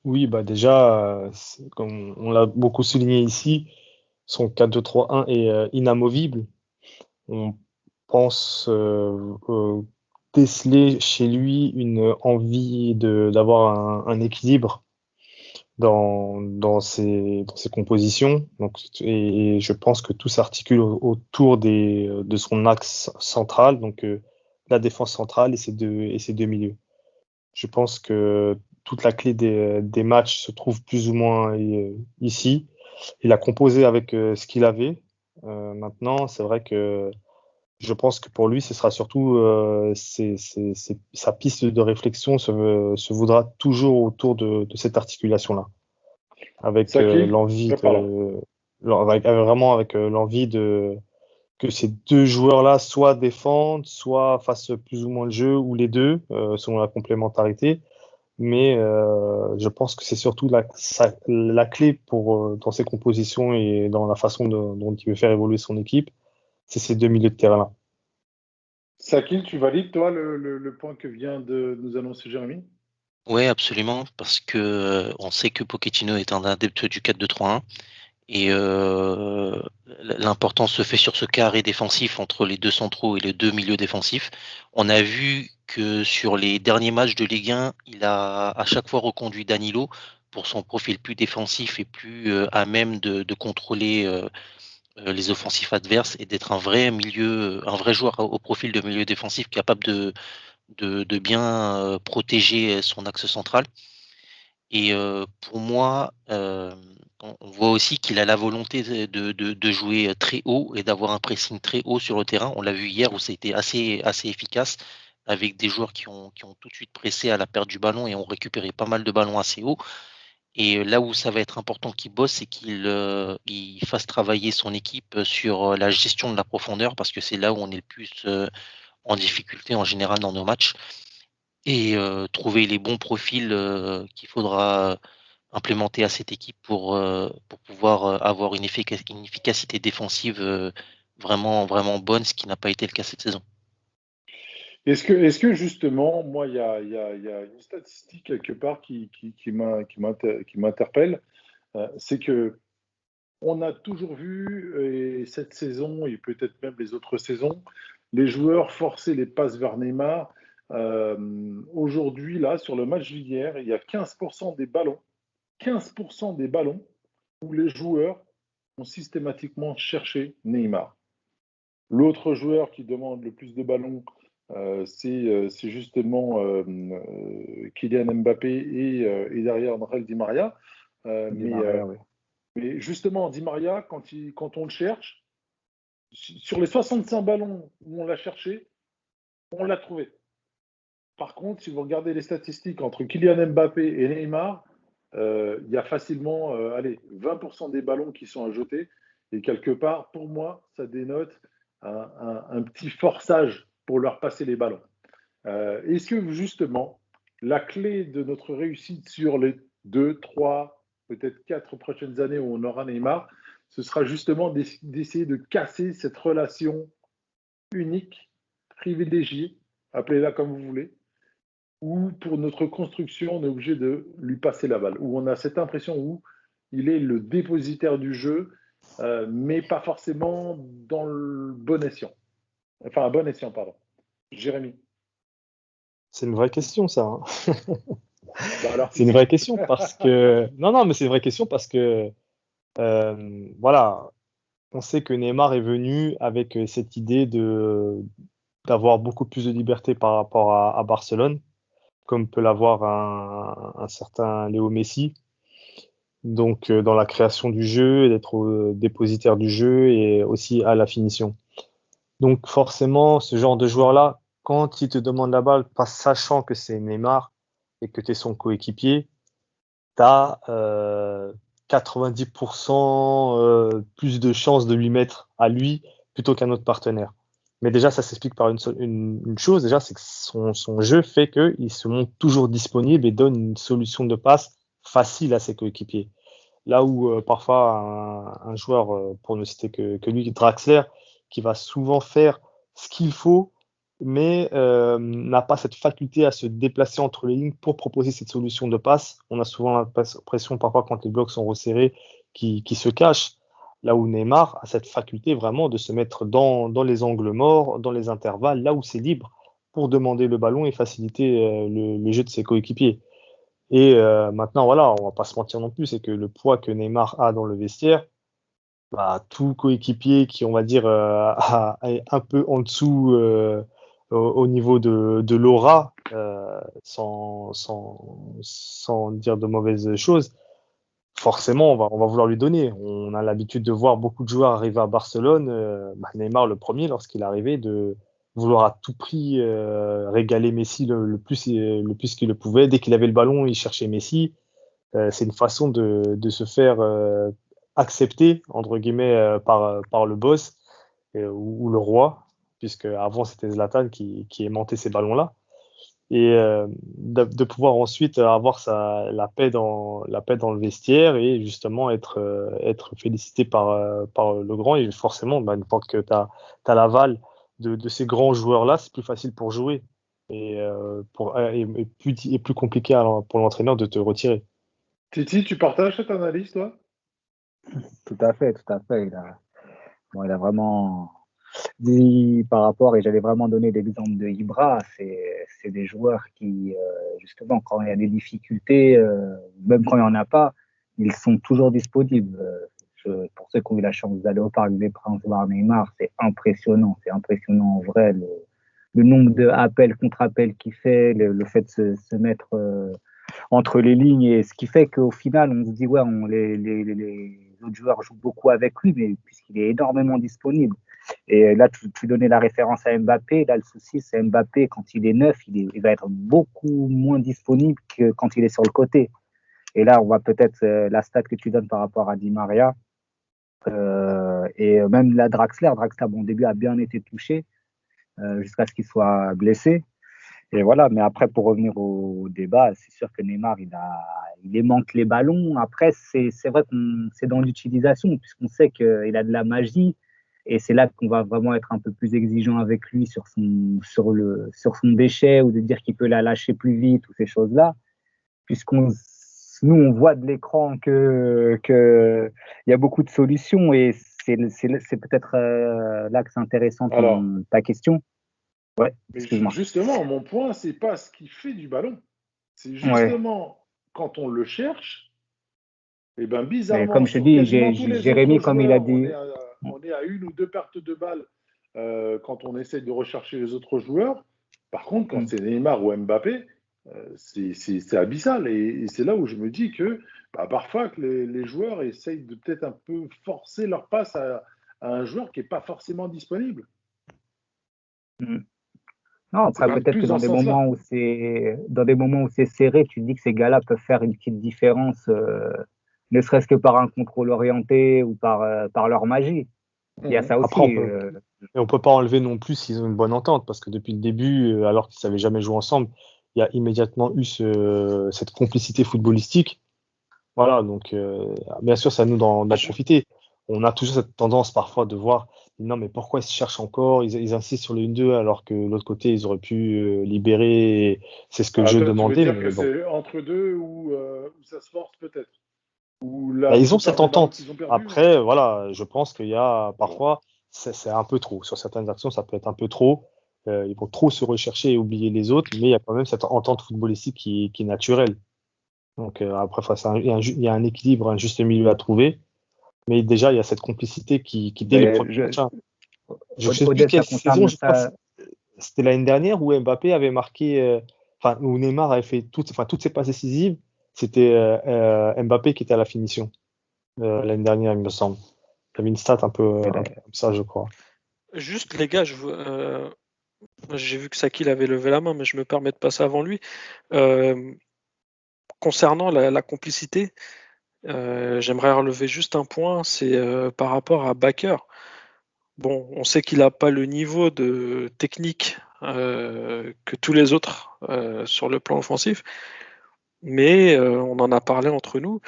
Oui, bah déjà, comme on l'a beaucoup souligné ici, son 4-2-3-1 est inamovible. On pense déceler chez lui une envie d'avoir un équilibre dans ses compositions. Donc, et je pense que tout s'articule autour de son axe central, donc la défense centrale et ses deux milieux. Je pense que toute la clé des matchs se trouve plus ou moins ici. Il a composé avec ce qu'il avait. Maintenant, c'est vrai que je pense que pour lui, ce sera surtout sa piste de réflexion se voudra toujours autour de cette articulation-là, avec Saki? l'envie Pardon. vraiment avec l'envie que ces deux joueurs-là soit défendent, soit fassent plus ou moins le jeu, ou les deux, selon la complémentarité. Mais je pense que c'est surtout la clé dans ses compositions et dans la façon dont il veut faire évoluer son équipe, c'est ces deux milieux de terrain-là. Sakil, tu valides, toi, le point que vient de nous annoncer Jérémy? Oui, absolument, parce que on sait que Pochettino est un adepte du 4-2-3-1 et l'importance se fait sur ce carré défensif entre les deux centraux et les deux milieux défensifs. On a vu que sur les derniers matchs de Ligue 1, il a à chaque fois reconduit Danilo pour son profil plus défensif et plus à même de contrôler les offensifs adverses et d'être un vrai joueur au profil de milieu défensif capable de bien protéger son axe central. Et pour moi, on voit aussi qu'il a la volonté de jouer très haut et d'avoir un pressing très haut sur le terrain. On l'a vu hier où c'était assez efficace avec des joueurs qui ont tout de suite pressé à la perte du ballon et ont récupéré pas mal de ballons assez haut. Et là où ça va être important qu'il bosse, c'est il fasse travailler son équipe sur la gestion de la profondeur parce que c'est là où on est le plus en difficulté en général dans nos matchs et trouver les bons profils qu'il faudra implémenter à cette équipe pour pouvoir avoir une efficacité défensive vraiment bonne, ce qui n'a pas été le cas cette saison. Est-ce que justement, moi, il y a une statistique quelque part qui m'interpelle, c'est que on a toujours vu, et cette saison et peut-être même les autres saisons, les joueurs forcer les passes vers Neymar. Aujourd'hui, là, sur le match d'hier, il y a 15% des ballons, 15% des ballons où les joueurs ont systématiquement cherché Neymar. L'autre joueur qui demande le plus de ballons, c'est justement Kylian Mbappé et derrière André Di Maria. Di Maria, oui. Mais justement, Di Maria, quand on le cherche, sur les 65 ballons où on l'a cherché, on l'a trouvé. Par contre, si vous regardez les statistiques entre Kylian Mbappé et Neymar, il y a facilement 20% des ballons qui sont à jeter. Et quelque part, pour moi, ça dénote un petit forçage pour leur passer les ballons. Est-ce que justement, la clé de notre réussite sur les 2, 3, peut-être 4 prochaines années où on aura Neymar, ce sera justement d'essayer de casser cette relation unique, privilégiée, appelez-la comme vous voulez, où pour notre construction, on est obligé de lui passer la balle, où on a cette impression où il est le dépositaire du jeu, mais pas forcément dans le bon escient. Enfin, un bon escient, pardon. Jérémy. C'est une vraie question, ça. Hein. Bah alors, C'est une vraie question parce que. Non, mais c'est une vraie question parce que, voilà, on sait que Neymar est venu avec cette idée d'avoir beaucoup plus de liberté par rapport à Barcelone, comme peut l'avoir un certain Léo Messi. Donc, dans la création du jeu, d'être dépositaire du jeu et aussi à la finition. Donc, forcément, ce genre de joueur-là, quand il te demande la balle, pas sachant que c'est Neymar et que tu es son coéquipier, tu as 90% plus de chances de lui mettre à lui plutôt qu'à notre partenaire. Mais déjà, ça s'explique par une chose, déjà, c'est que son jeu fait qu'il se montre toujours disponible et donne une solution de passe facile à ses coéquipiers. Là où parfois un joueur, pour ne citer que lui, Draxler, qui va souvent faire ce qu'il faut, mais n'a pas cette faculté à se déplacer entre les lignes pour proposer cette solution de passe. On a souvent l'impression parfois quand les blocs sont resserrés qui se cachent. Là où Neymar a cette faculté vraiment de se mettre dans les angles morts, dans les intervalles, là où c'est libre, pour demander le ballon et faciliter le jeu de ses coéquipiers. Et maintenant, voilà, on va pas se mentir non plus, c'est que le poids que Neymar a dans le vestiaire, bah, tout coéquipier qui, on va dire, est un peu en dessous au niveau de l'aura, sans dire de mauvaises choses, forcément, on va vouloir lui donner. On a l'habitude de voir beaucoup de joueurs arriver à Barcelone, Neymar le premier, lorsqu'il est arrivé, de vouloir à tout prix régaler Messi le plus qu'il le pouvait. Dès qu'il avait le ballon, il cherchait Messi. C'est une façon de se faire accepter, entre guillemets, par le boss ou le roi, puisque avant c'était Zlatan qui aimantait ces ballons-là. Et de pouvoir ensuite avoir la paix dans le vestiaire et justement être félicité par le grand. Et forcément, bah, une fois que tu as de ces grands joueurs-là, c'est plus facile pour jouer et plus compliqué pour l'entraîneur de te retirer. Titi, tu partages cette analyse, toi? Tout à fait, tout à fait. Il a vraiment dit par rapport, et j'allais vraiment donner l'exemple de Ibra, c'est des joueurs qui, justement, quand il y a des difficultés, même quand il n'y en a pas, ils sont toujours disponibles. Pour ceux qui ont eu la chance d'aller au Parc des Princes voir Neymar, c'est impressionnant en vrai, le nombre d'appels, contre-appels qu'il fait, le fait de se mettre entre les lignes, et ce qui fait qu'au final, on se dit, ouais, les autres joueurs jouent beaucoup avec lui, mais puisqu'il est énormément disponible. Et là, tu donnais la référence à Mbappé. Là, le souci, c'est Mbappé, quand il est neuf, il va être beaucoup moins disponible que quand il est sur le côté. Et là, on voit peut-être la stat que tu donnes par rapport à Di Maria. Et même la Draxler, bon, au début, a bien été touché jusqu'à ce qu'il soit blessé. Et voilà, mais après, pour revenir au débat, c'est sûr que Neymar, il aimante les ballons. Après, c'est vrai que c'est dans l'utilisation, puisqu'on sait qu'il a de la magie. Et c'est là qu'on va vraiment être un peu plus exigeant avec lui sur son déchet, ou de dire qu'il peut la lâcher plus vite, ou ces choses-là. Nous, on voit de l'écran qu'il y a beaucoup de solutions, et c'est peut-être là que c'est intéressant ta question. Ouais, excuse-moi. Justement, mon point, c'est pas ce qui fait du ballon. C'est justement quand on le cherche, et ben bizarrement, comme je te dis, Jérémy, comme il a dit, on est à une ou deux pertes de balles quand on essaie de rechercher les autres joueurs. Par contre, quand c'est Neymar ou Mbappé, c'est abyssal. Et c'est là où je me dis que parfois que les joueurs essayent de peut-être un peu forcer leur passe à un joueur qui n'est pas forcément disponible. Non, C'est après, quand même peut-être que plus dans ce sens-là. dans des moments où c'est serré, tu te dis que ces gars-là peuvent faire une petite différence, ne serait-ce que par un contrôle orienté ou par leur magie. Il y a Mhm. ça Après, aussi. on peut pas enlever non plus s'ils ont une bonne entente, parce que depuis le début, alors qu'ils savaient jamais jouer ensemble, il y a immédiatement eu cette complicité footballistique. Voilà, donc bien sûr, c'est à nous d'en Je- profiter. On a toujours cette tendance parfois de voir, non, mais pourquoi ils se cherchent encore? Ils insistent sur le 1-2 alors que de l'autre côté, ils auraient pu libérer. C'est ce que le Ah, jeu toi, tu veux demandait, dire que mais bon. c'est entre deux où ça se force peut-être, ou Bah, la ils ont cette plupart des ballons entente. qu'ils ont perdus. Après, voilà, je pense qu'il y a parfois, c'est un peu trop. Sur certaines actions, ça peut être un peu trop. Ils vont trop se rechercher et oublier les autres, mais il y a quand même cette entente footballistique qui est naturelle. Donc après, il y a un équilibre, un juste milieu à trouver. Mais déjà, il y a cette complicité qui dès les Mais premiers matchs, hein. Je ne sais plus Odette, quelle ça saison, concerne je crois que ça. c'était l'année dernière où Mbappé avait marqué, enfin, où Neymar avait fait toutes ses passes décisives. C'était Mbappé qui était à la finition l'année dernière, il me semble. Il y avait une stat un peu comme ça, je crois. Juste, les gars, j'ai vu que Sakil avait levé la main, mais je me permets de passer avant lui. Euh, Concernant la complicité, j'aimerais relever juste un point, c'est par rapport à Bakker. Bon, on sait qu'il n'a pas le niveau de technique que tous les autres sur le plan offensif, mais on en a parlé entre nous.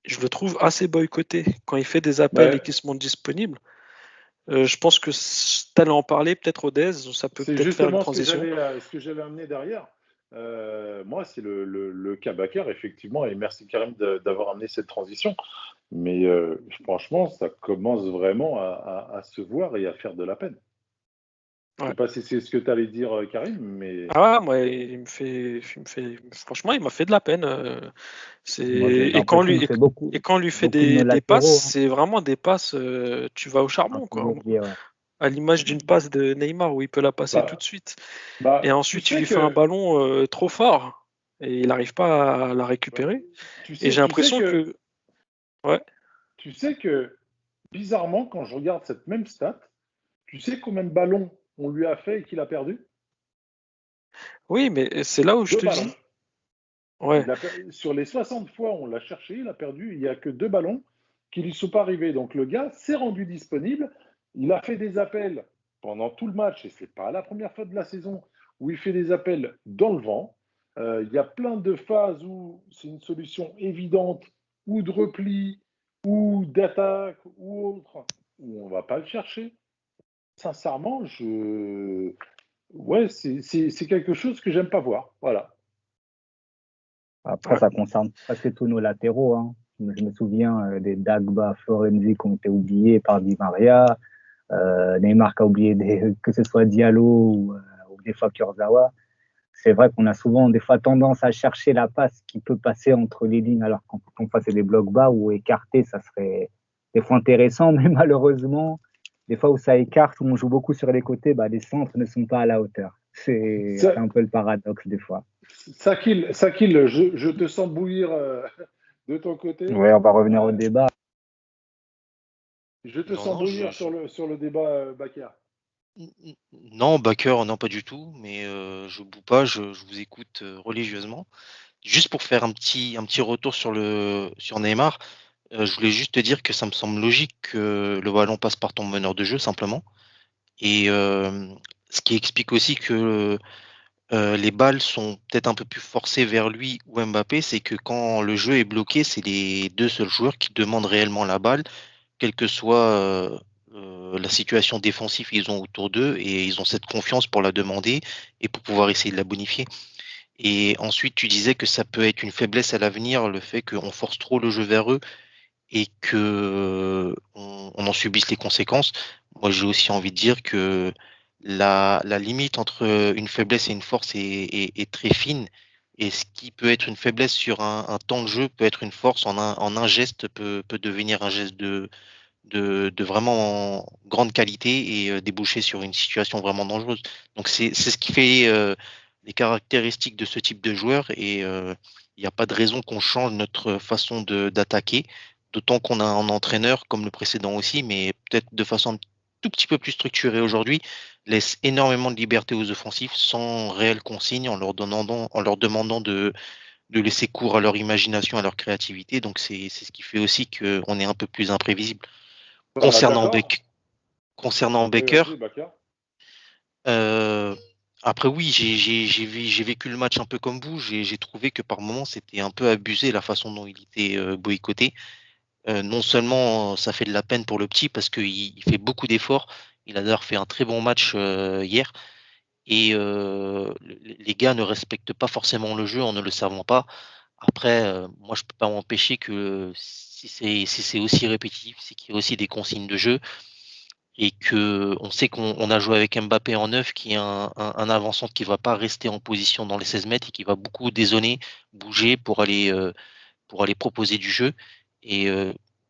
Je le trouve assez boycotté quand il fait des appels et Ouais, qu'il se montre disponible. Je pense que t'allais en parler, peut-être Odez, ça peut c'est peut-être faire une justement transition. ce que j'allais amener derrière. Moi, c'est le cas Bakker, effectivement, et merci Karim d'avoir amené cette transition. Mais franchement, ça commence vraiment à se voir et à faire de la peine. Je Ouais. sais pas si c'est ce que tu allais dire, Karim, mais Ah, moi, franchement, il m'a fait de la peine. Moi, j'ai Et quand l'impression lui, que c'est beaucoup, et quand on lui fait beaucoup de nos des passes, latéraux. Hein. c'est vraiment des passes, tu vas au Ah, charbon, faut quoi. oublier, ouais. À l'image d'une passe de Neymar où il peut la passer tout de bah, suite. Et tu ensuite, il sais lui fait un que ballon trop fort et il n'arrive pas à la bah, récupérer. tu Et sais, j'ai tu sais l'impression que que, ouais, tu sais que bizarrement, quand je regarde cette même stat, tu sais combien de ballons on lui a fait et qu'il a perdu? oui, mais c'est là où je Deux te ballons. dis, ouais, Sur les 60 fois où on l'a cherché, il a perdu. Il n'y a que deux ballons qui ne lui sont pas arrivés. Donc le gars s'est rendu disponible. Il a fait des appels pendant tout le match, et ce n'est pas la première fois de la saison où il fait des appels dans le vent. Il y a plein de phases où c'est une solution évidente, ou de repli, ou d'attaque, ou autre, où on ne va pas le chercher. Sincèrement, ouais, c'est quelque chose que j'aime pas voir. Voilà. Après, ouais, ça concerne presque tous nos latéraux. Hein. Je me souviens des Dagba, Florenzi qui ont été oubliés par Di Maria. Neymar qui a oublié que ce soit Diallo ou des fois Kurzawa. C'est vrai qu'on a souvent des fois tendance à chercher la passe qui peut passer entre les lignes, alors qu'en face c'est des blocs bas ou écartés, ça serait des fois intéressant, mais malheureusement, des fois où ça écarte, où on joue beaucoup sur les côtés, bah, les centres ne sont pas à la hauteur. C'est Ça, un peu le paradoxe des fois. Sakil, je te sens bouillir de ton côté. Ouais, on va revenir au Euh, débat. je te Non, sens non, bouillir sur le débat Bakar. non, Backer, non, pas du tout, mais je boue pas, je vous écoute religieusement. Juste pour faire un petit retour sur Neymar, je voulais juste te dire que ça me semble logique que le ballon passe par ton meneur de jeu, simplement. Et ce qui explique aussi que les balles sont peut-être un peu plus forcées vers lui ou Mbappé, c'est que quand le jeu est bloqué, c'est les deux seuls joueurs qui demandent réellement la balle, quelle que soit la situation défensive qu'ils ont autour d'eux, et ils ont cette confiance pour la demander et pour pouvoir essayer de la bonifier. Et ensuite, tu disais que ça peut être une faiblesse à l'avenir, le fait qu'on force trop le jeu vers eux et que on en subisse les conséquences. Moi, j'ai aussi envie de dire que la limite entre une faiblesse et une force est très fine. Et ce qui peut être une faiblesse sur un temps de jeu peut être une force en un geste, peut devenir un geste de vraiment grande qualité et déboucher sur une situation vraiment dangereuse. Donc c'est ce qui fait les caractéristiques de ce type de joueur et il n'y a pas de raison qu'on change notre façon d'attaquer, d'autant qu'on a un entraîneur comme le précédent aussi, mais peut-être de façon tout petit peu plus structurés aujourd'hui, laissent énormément de liberté aux offensifs sans réelle consigne, en leur demandant de laisser cours à leur imagination, à leur créativité. Donc c'est ce qui fait aussi qu'on est un peu plus imprévisible. Concernant Oui, Baker, vas-y, Bakar. après oui, j'ai vécu le match un peu comme vous. J'ai trouvé que par moments c'était un peu abusé la façon dont il était boycotté. Non seulement ça fait de la peine pour le petit parce qu'il fait beaucoup d'efforts. Il a d'ailleurs fait un très bon match hier. Et les gars ne respectent pas forcément le jeu en ne le savant pas. Après, moi, je peux pas m'empêcher que si c'est aussi répétitif, c'est qu'il y a aussi des consignes de jeu et que on sait qu'on a joué avec Mbappé en neuf, qui est un avant-centre qui va pas rester en position dans les 16 mètres et qui va beaucoup dézonner, bouger pour aller proposer du jeu. Et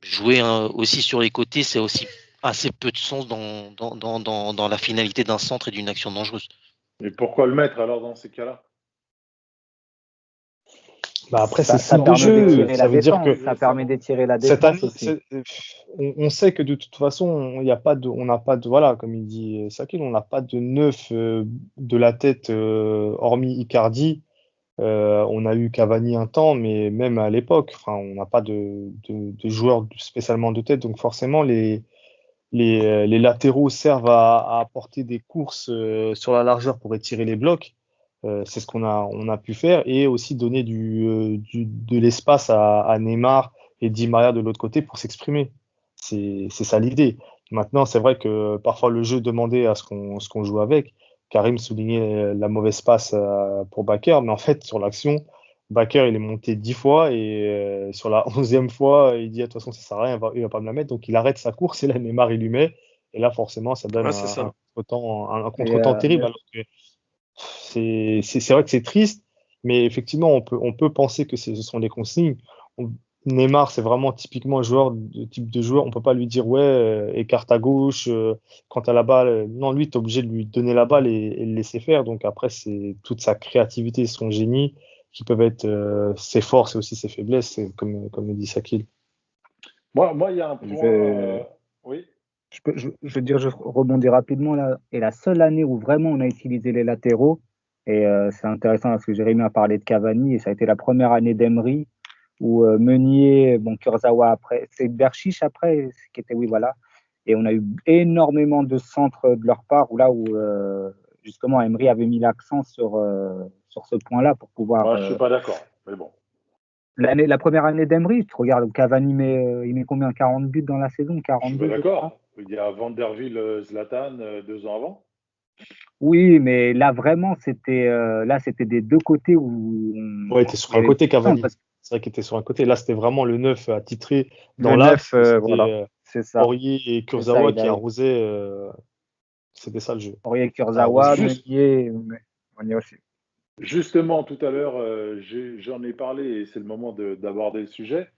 jouer aussi sur les côtés, c'est aussi assez peu de sens dans la finalité d'un centre et d'une action dangereuse. Et pourquoi le mettre alors dans ces cas-là? Bah après, Ça, c'est ça le permet jeu. d'étirer Ça la veut dire défense. que Ça permet d'étirer la cette défense année, aussi. on sait que de toute façon, on n'a pas de, voilà, comme il dit Sakil, on n'a pas de neuf de la tête, hormis Icardi. On a eu Cavani un temps, mais même à l'époque, enfin, on n'a pas de joueurs spécialement de tête. Donc forcément, les latéraux servent à apporter des courses sur la largeur pour étirer les blocs. C'est ce on a pu faire et aussi donner de l'espace à Neymar et Di Maria de l'autre côté pour s'exprimer. C'est ça l'idée. Maintenant, c'est vrai que parfois le jeu demandait à ce qu'on joue avec. Karim soulignait la mauvaise passe pour Bakker, mais en fait, sur l'action, Bakker, il est monté 10 fois et sur la 11e fois, il dit de toute façon, ça sert à rien, il va pas me la mettre. Donc il arrête sa course et là, Neymar, il lui met. Et là, forcément, ça donne Ouais, c'est ça. un Et, contre-temps terrible. Alors que c'est vrai que c'est triste, mais effectivement, on peut penser que ce sont les consignes. Neymar, c'est vraiment typiquement un joueur de type de joueur. On peut pas lui dire, ouais, écarte à gauche, quand à la balle. Non, lui, tu es obligé de lui donner la balle et le laisser faire. Donc après, c'est toute sa créativité, son génie, qui peuvent être ses forces et aussi ses faiblesses, comme le dit Sakil. Moi, il y a un je point. vais, Oui, je veux dire, je rebondis rapidement là. Et la seule année où vraiment on a utilisé les latéraux, et c'est intéressant parce que Jérémy a parlé de Cavani, et ça a été la première année d'Emery où Meunier, bon, Kurzawa après, c'est Berchiche après, qui était, oui, voilà. Et on a eu énormément de centres de leur part, où justement Emery avait mis l'accent sur ce point-là pour pouvoir. moi, je suis pas d'accord. Mais bon, La première année d'Emery, tu regardes, Cavani il met combien? 40 buts dans la saison? je suis pas 42, je crois. d'accord. Il y a Vanderville, Zlatan 2 ans avant. Oui, mais là, vraiment, c'était des deux côtés Ouais, il était sur il y un avait côté, beaucoup de temps, Cavani. parce que C'est vrai qu'il était sur un côté. Là, c'était vraiment le neuf attitré dans le neuf, l'axe. C'était voilà, c'est ça. Aurier et C'est ça, Kurzawa qui arrosaient. C'était ça le jeu. Aurier Ça arrosait. Kurzawa, Juste, Meunier aussi. justement, tout à l'heure, j'en ai parlé et c'est le moment d'aborder le sujet.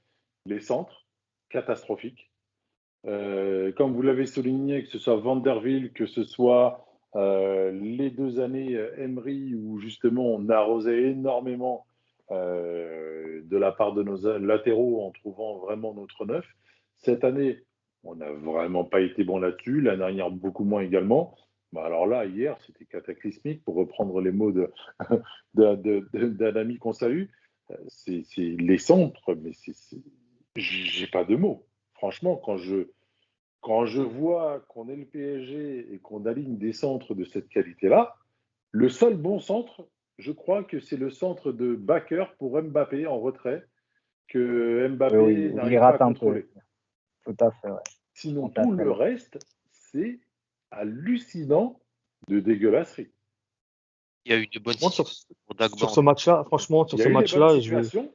Les centres, catastrophiques. Comme vous l'avez souligné, que ce soit Vanderville, que ce soit les 2 années Emery, où justement on arrosait énormément de la part de nos latéraux en trouvant vraiment notre neuf. Cette année, on n'a vraiment pas été bon là-dessus. L'année dernière, beaucoup moins également. Bah alors là, hier, c'était cataclysmique, pour reprendre les mots d'un ami qu'on salue. C'est les centres, mais j'ai pas de mots. Franchement, quand je vois qu'on est le PSG et qu'on aligne des centres de cette qualité-là, le seul bon centre, je crois que c'est le centre de Bakker pour Mbappé en retrait, que Oui, oui, Mbappé il y n'arrive pas à rate un peu. contrôler. Tout à fait, ouais. Sinon, Tout à tout fait. le reste, c'est hallucinant de dégueulasserie. Il y a eu de bonnes Moi, situations pour Dagba sur en ce match-là, franchement, Il sur y a ce eu des bonnes match-là, situations,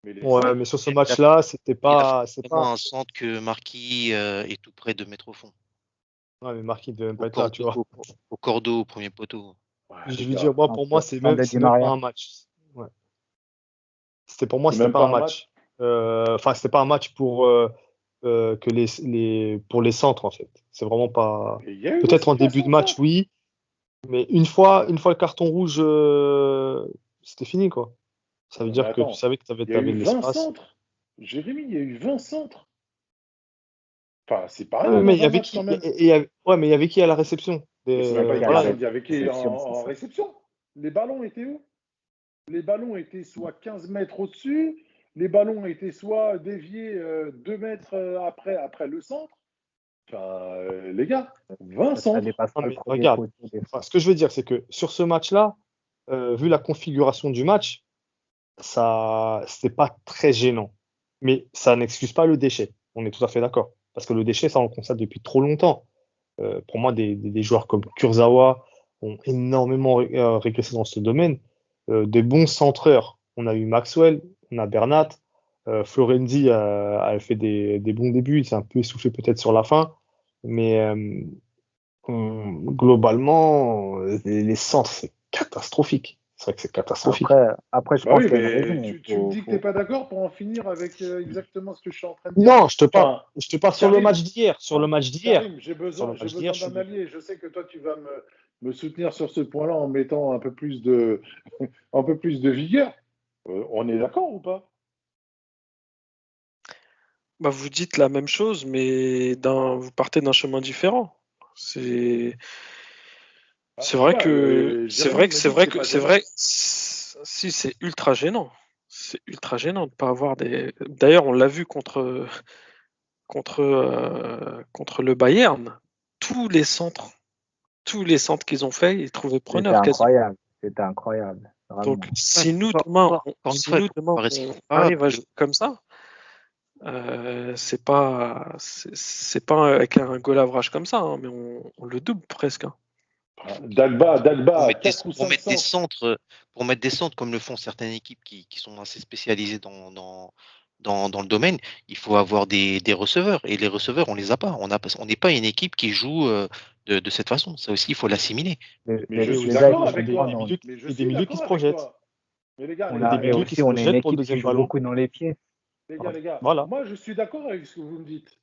mais les ouais, centres, mais sur ce il a fait, match-là, c'était il a fait pas, c'est vraiment pas, un centre que Marquis est tout près de mettre au fond. ouais, mais Marquis devait même Au pas être là, tu cordeau, vois. au cordeau, au premier poteau. ouais, Je les veux dire, gars, moi, pour moi, Centre de Di c'est même pas Maria. un match. Ouais. c'est C'était même pas un pas un match. match. Enfin, c'était pas un match pour pour les centres, en fait. C'est vraiment pas. Et il y a eu des Peut-être en début situations de de match, centre. oui, mais une fois le carton rouge, c'était fini, quoi. Ça veut Non, mais dire que tu attends, savais que il y a eu t'avais de 20 l'espace. centres. Jérémy, il y a eu 20 centres. Enfin, c'est pas Ouais, rien mais il dans y un avait match qui, quand même. ouais, mais il y avait qui à la réception? Mais c'est même pas Qui une à la question Voilà. d'il y avait qui en, réception, c'est en ça. réception. Les ballons étaient où? Les ballons étaient soit 15 mètres au-dessus, les ballons étaient soit déviés 2 mètres après le centre. Enfin, les gars, 20 Ça centres. dépasse Non, pas le mais premier regarde, poteau des enfin, fois. ce que je veux dire, c'est que sur ce match-là, vu la configuration du match, ça, c'était pas très gênant. Mais ça n'excuse pas le déchet. On est tout à fait d'accord. Parce que le déchet, ça, on le constate depuis trop longtemps. Pour moi, des joueurs comme Kurzawa ont énormément régressé dans ce domaine. Des bons centreurs. On a eu Maxwell, on a Bernat. Florenzi a fait des bons débuts. Il s'est un peu essoufflé peut-être sur la fin. Mais globalement, les centres, c'est catastrophique. C'est vrai que c'est catastrophique. Après, je Bah pense oui, qu'il y a une mais raison. tu me dis que tu n'es pas d'accord pour en finir avec exactement ce que je suis en train de dire. Non, Enfin, je te parle sur le Karim, match d'hier. Sur le match d'hier. Karim, Sur le j'ai match d'hier, besoin je suis d'un désolé. allié. Je sais que toi, tu vas me soutenir sur ce point-là en mettant un peu plus de, un peu plus de vigueur. On est d'accord ou pas? Bah, vous dites la même chose, mais vous partez d'un chemin différent. C'est Ah, c'est je sais vrai pas. que Jérémy me dit que c'est pas c'est gênant. vrai. Si c'est ultra gênant, c'est ultra gênant de pas avoir des. D'ailleurs, on l'a vu contre le Bayern. Tous les centres, tous les centres qu'ils ont fait, ils trouvaient C'était preneur quasiment. incroyable. C'était incroyable. Donc, Vraiment. Ouais, encore une si fois, il nous faut demain pas rester on comparable. arrive à jouer comme ça, c'est pas avec un goal average comme ça, hein, mais on le double presque, hein. Dagba à 4 ou Pour 5 mettre des centres. centres, pour mettre des centres comme le font certaines équipes qui sont assez spécialisées dans le domaine, il faut avoir des receveurs. Et les receveurs, on les a pas. On n'est pas une équipe qui joue de cette façon. Ça aussi, il faut l'assimiler. Mais je suis Aussi, Déjà, il d'accord faut avec des comprendre. toi. milieux, Mais je et des suis milieux qui d'accord se avec projettent. toi. Mais les gars, On les Des a, gars, et milieux les qui gars. aussi, se on est une projettent pour le équipe qui deuxième joue ballon. beaucoup dans les pieds. Voilà. Moi je suis d'accord avec ce que vous me dites.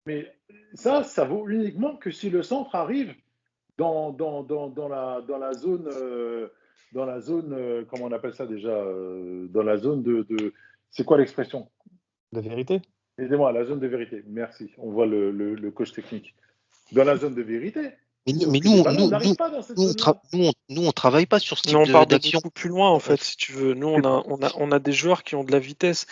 Mais ça vaut uniquement que si le centre arrive dans la zone, comment on appelle ça déjà, dans la zone c'est quoi l'expression? De vérité. Aidez-moi, la zone de vérité. Merci. On voit le coach technique. Dans la zone de vérité, sauf Mais que les ballons n'arrivent pas dans cette zone-là. nous, on travaille pas sur ce Mais type on part de d'action. beaucoup plus loin, en On- fait, si tu veux. Nous, on a des joueurs qui ont de la vitesse.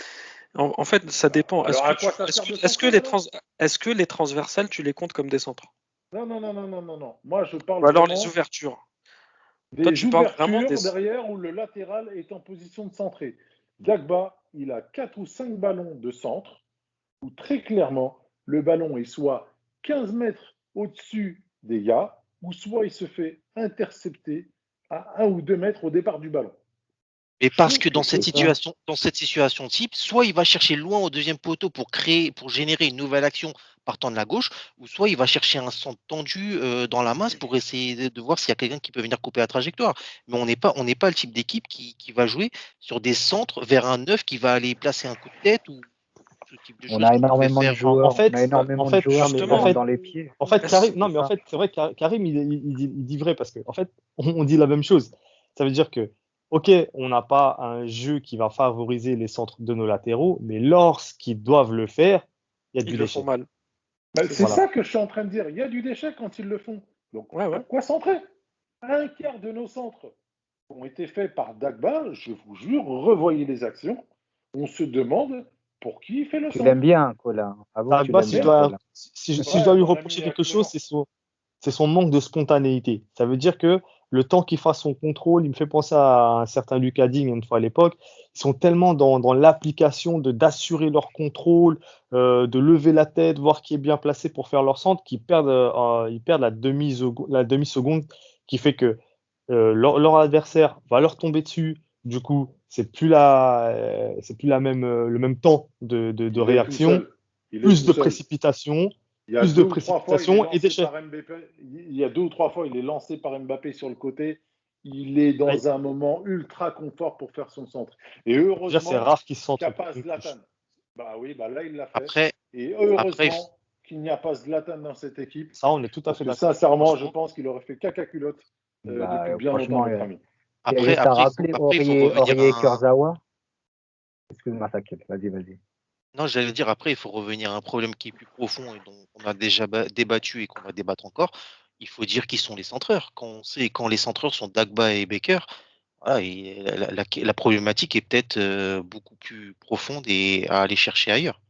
En fait, ça dépend. Alors à quoi ça sert de centrer alors? Est-ce que les transversales, tu les comptes comme des centres? Non, non, non, non, non, non, non. Moi, je parle Ou alors les vraiment ouvertures? Toi, des tu parles vraiment des. ouvertures derrière où le latéral est en position de centrer. Dagba, il a 4 ou 5 ballons de centre où très clairement, le ballon est soit 15 mètres au-dessus des gars, ou soit il se fait intercepter à 1 ou 2 mètres au départ du ballon. Et Je parce trouve que que c'est dans cette situation type, soit il va chercher loin au deuxième poteau pour générer une nouvelle action partant de la gauche, ou soit il va chercher un centre tendu dans la masse pour essayer de voir s'il y a quelqu'un qui peut venir couper la trajectoire. Mais on n'est pas le type d'équipe qui va jouer sur des centres vers un neuf qui va aller placer un coup de tête ou ce type de On choses a qu'on pouvait énormément de faire. joueurs. On a énormément de joueurs qui Justement, rentrent fait, dans les pieds. Karim, est-ce- non, mais en C'est ça. fait, c'est vrai que Karim, il dit vrai parce que, en fait, on dit la même chose. Ça veut dire que, ok, on n'a pas un jeu qui va favoriser les centres de nos latéraux, mais lorsqu'ils doivent le faire, il y a ils du le font déchet. mal. ben, C'est c'est ça. Voilà. ça que je suis en train de dire. Il y a du déchet quand ils le font. Donc Ouais, ouais. pourquoi centrer? Un quart de nos centres ont été faits par Dagba, je vous jure, revoyez les actions. On se demande pour qui il fait le Tu l'aimes centre. bien, Colin. Avoue que tu Drogba, l'aimes bien, Colin. si je dois Ouais, lui mon ami reprocher quelque chose, Clément. c'est son manque de spontanéité. Ça veut dire que le temps qu'il fasse son contrôle, il me fait penser à un certain Lucas Digne une fois à l'époque. Ils sont tellement dans l'application d'assurer leur contrôle, de lever la tête, voir qui est bien placé pour faire leur centre, ils perdent la demi-seconde qui fait que leur adversaire va leur tomber dessus. Du coup, c'est plus le même temps de Il est tout réaction, seul. Il est tout seul. Il y a plus deux de ou trois fois, il est précipitation et lancé déchets. par Mbappé. Il y a 2 ou 3 fois, il est lancé par Mbappé sur le côté. Il est Aïe, dans un moment ultra confort pour faire son centre. Et déjà, c'est heureusement rare qu'ils se qu'il n'y centrent a pas une touche. Zlatan. Bah oui, bah là, il l'a fait. Après, Et après, heureusement qu'il n'y a pas Zlatan dans cette équipe. Ça, on est tout à Parce fait que d'accord. sincèrement, je Franchement, pense qu'il aurait fait caca culotte Bah, depuis bien longtemps, franchement, notre ami. il y a juste à rappeler après, il faut revenir Aurier à un, Kurzawa. Excuse-moi, t'inquiète. Vas-y, vas-y. Non, j'allais dire après, il faut revenir à un problème qui est plus profond et dont on a déjà débattu et qu'on va débattre encore. Il faut dire qui sont les centreurs. Quand les centreurs sont Dagba et Baker, voilà, et la problématique est peut-être beaucoup plus profonde et à aller chercher ailleurs.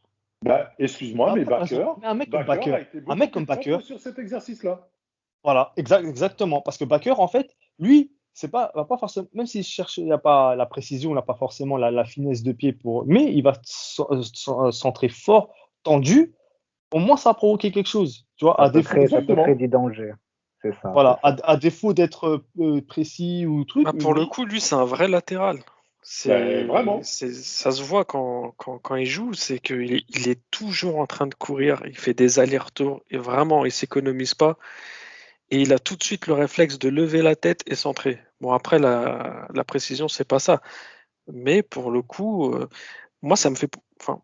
Bah, excuse-moi, mais Après, par exemple, mais Baker a été Un beaucoup mec plus comme Baker, propre sur cet exercice-là. voilà, exactement. Parce que Baker, en fait, lui, c'est pas, va pas forcément, même s'il cherche, il n'a pas la précision, il n'a pas forcément la finesse de pied mais il va centrer fort, tendu. Au moins, ça a provoqué quelque chose. Tu vois, Ça à peut défaut, créer, ça peut créer Exactement. du danger. C'est ça, voilà, c'est ça. à défaut d'être précis ou truc, Bah, pour le lui, coup, lui, c'est un vrai latéral. Ben, vraiment. Ça se voit quand il joue, c'est il est toujours en train de courir, il fait des allers-retours, et vraiment, il s'économise pas. Et il a tout de suite le réflexe de lever la tête et centrer. Bon, après, la précision, c'est pas ça. Mais pour le coup, moi, ça me fait. Enfin,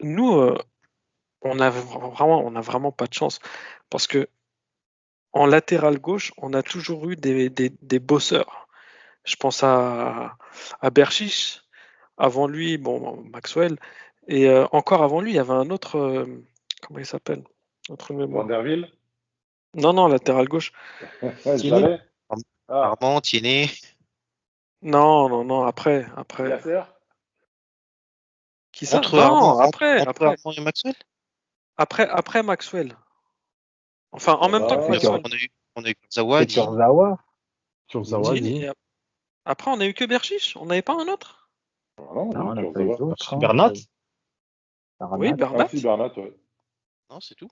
nous, on a vraiment pas de chance. Parce que en latéral gauche, on a toujours eu des bosseurs. Je pense à Berchiche. Avant lui, bon, Maxwell. Et encore avant lui, il y avait un autre. Comment il s'appelle? Autre mémoire. Vanderville. Non, non, latéral gauche. Je Tiennet, l'avais. Ah, Armand, Tiennet, Non, non, non, après. Yasser. Qui ça? Non, Entre Armand et Maxwell. après Maxwell. Enfin, Je en sais même temps que pas. C'est Maxwell. On a eu Kurzawa, c'est Digne. Kurzawa. Kurzawa, Digne, dit. et après, on a eu que Berchiche. On n'avait pas un autre? Ah non, Non, oui, on n'a pas eu Kurzawa. d'autres. Hein. Bernat, Oui, Bernat, Ah si, Bernat. Bernat, ouais. Non, c'est tout.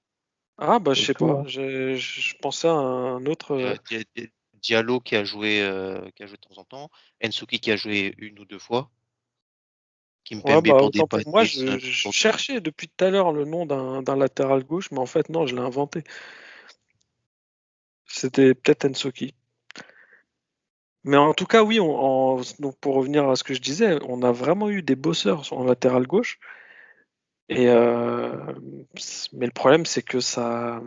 Ah, bah, je c'est sais tout. pas. Hein. Je pensais à un autre. Diallo qui a joué de temps en temps. Ensuki qui a joué une ou deux fois. Ouais, Kimpembe bah, pour autant pour moi, dépanner. je cherchais depuis tout à l'heure le nom d'un latéral gauche, mais en fait, non, je l'ai inventé. C'était peut-être Ensoki. Mais en tout cas, oui, donc pour revenir à ce que je disais, on a vraiment eu des bosseurs en latéral gauche. Et mais le problème, c'est que ça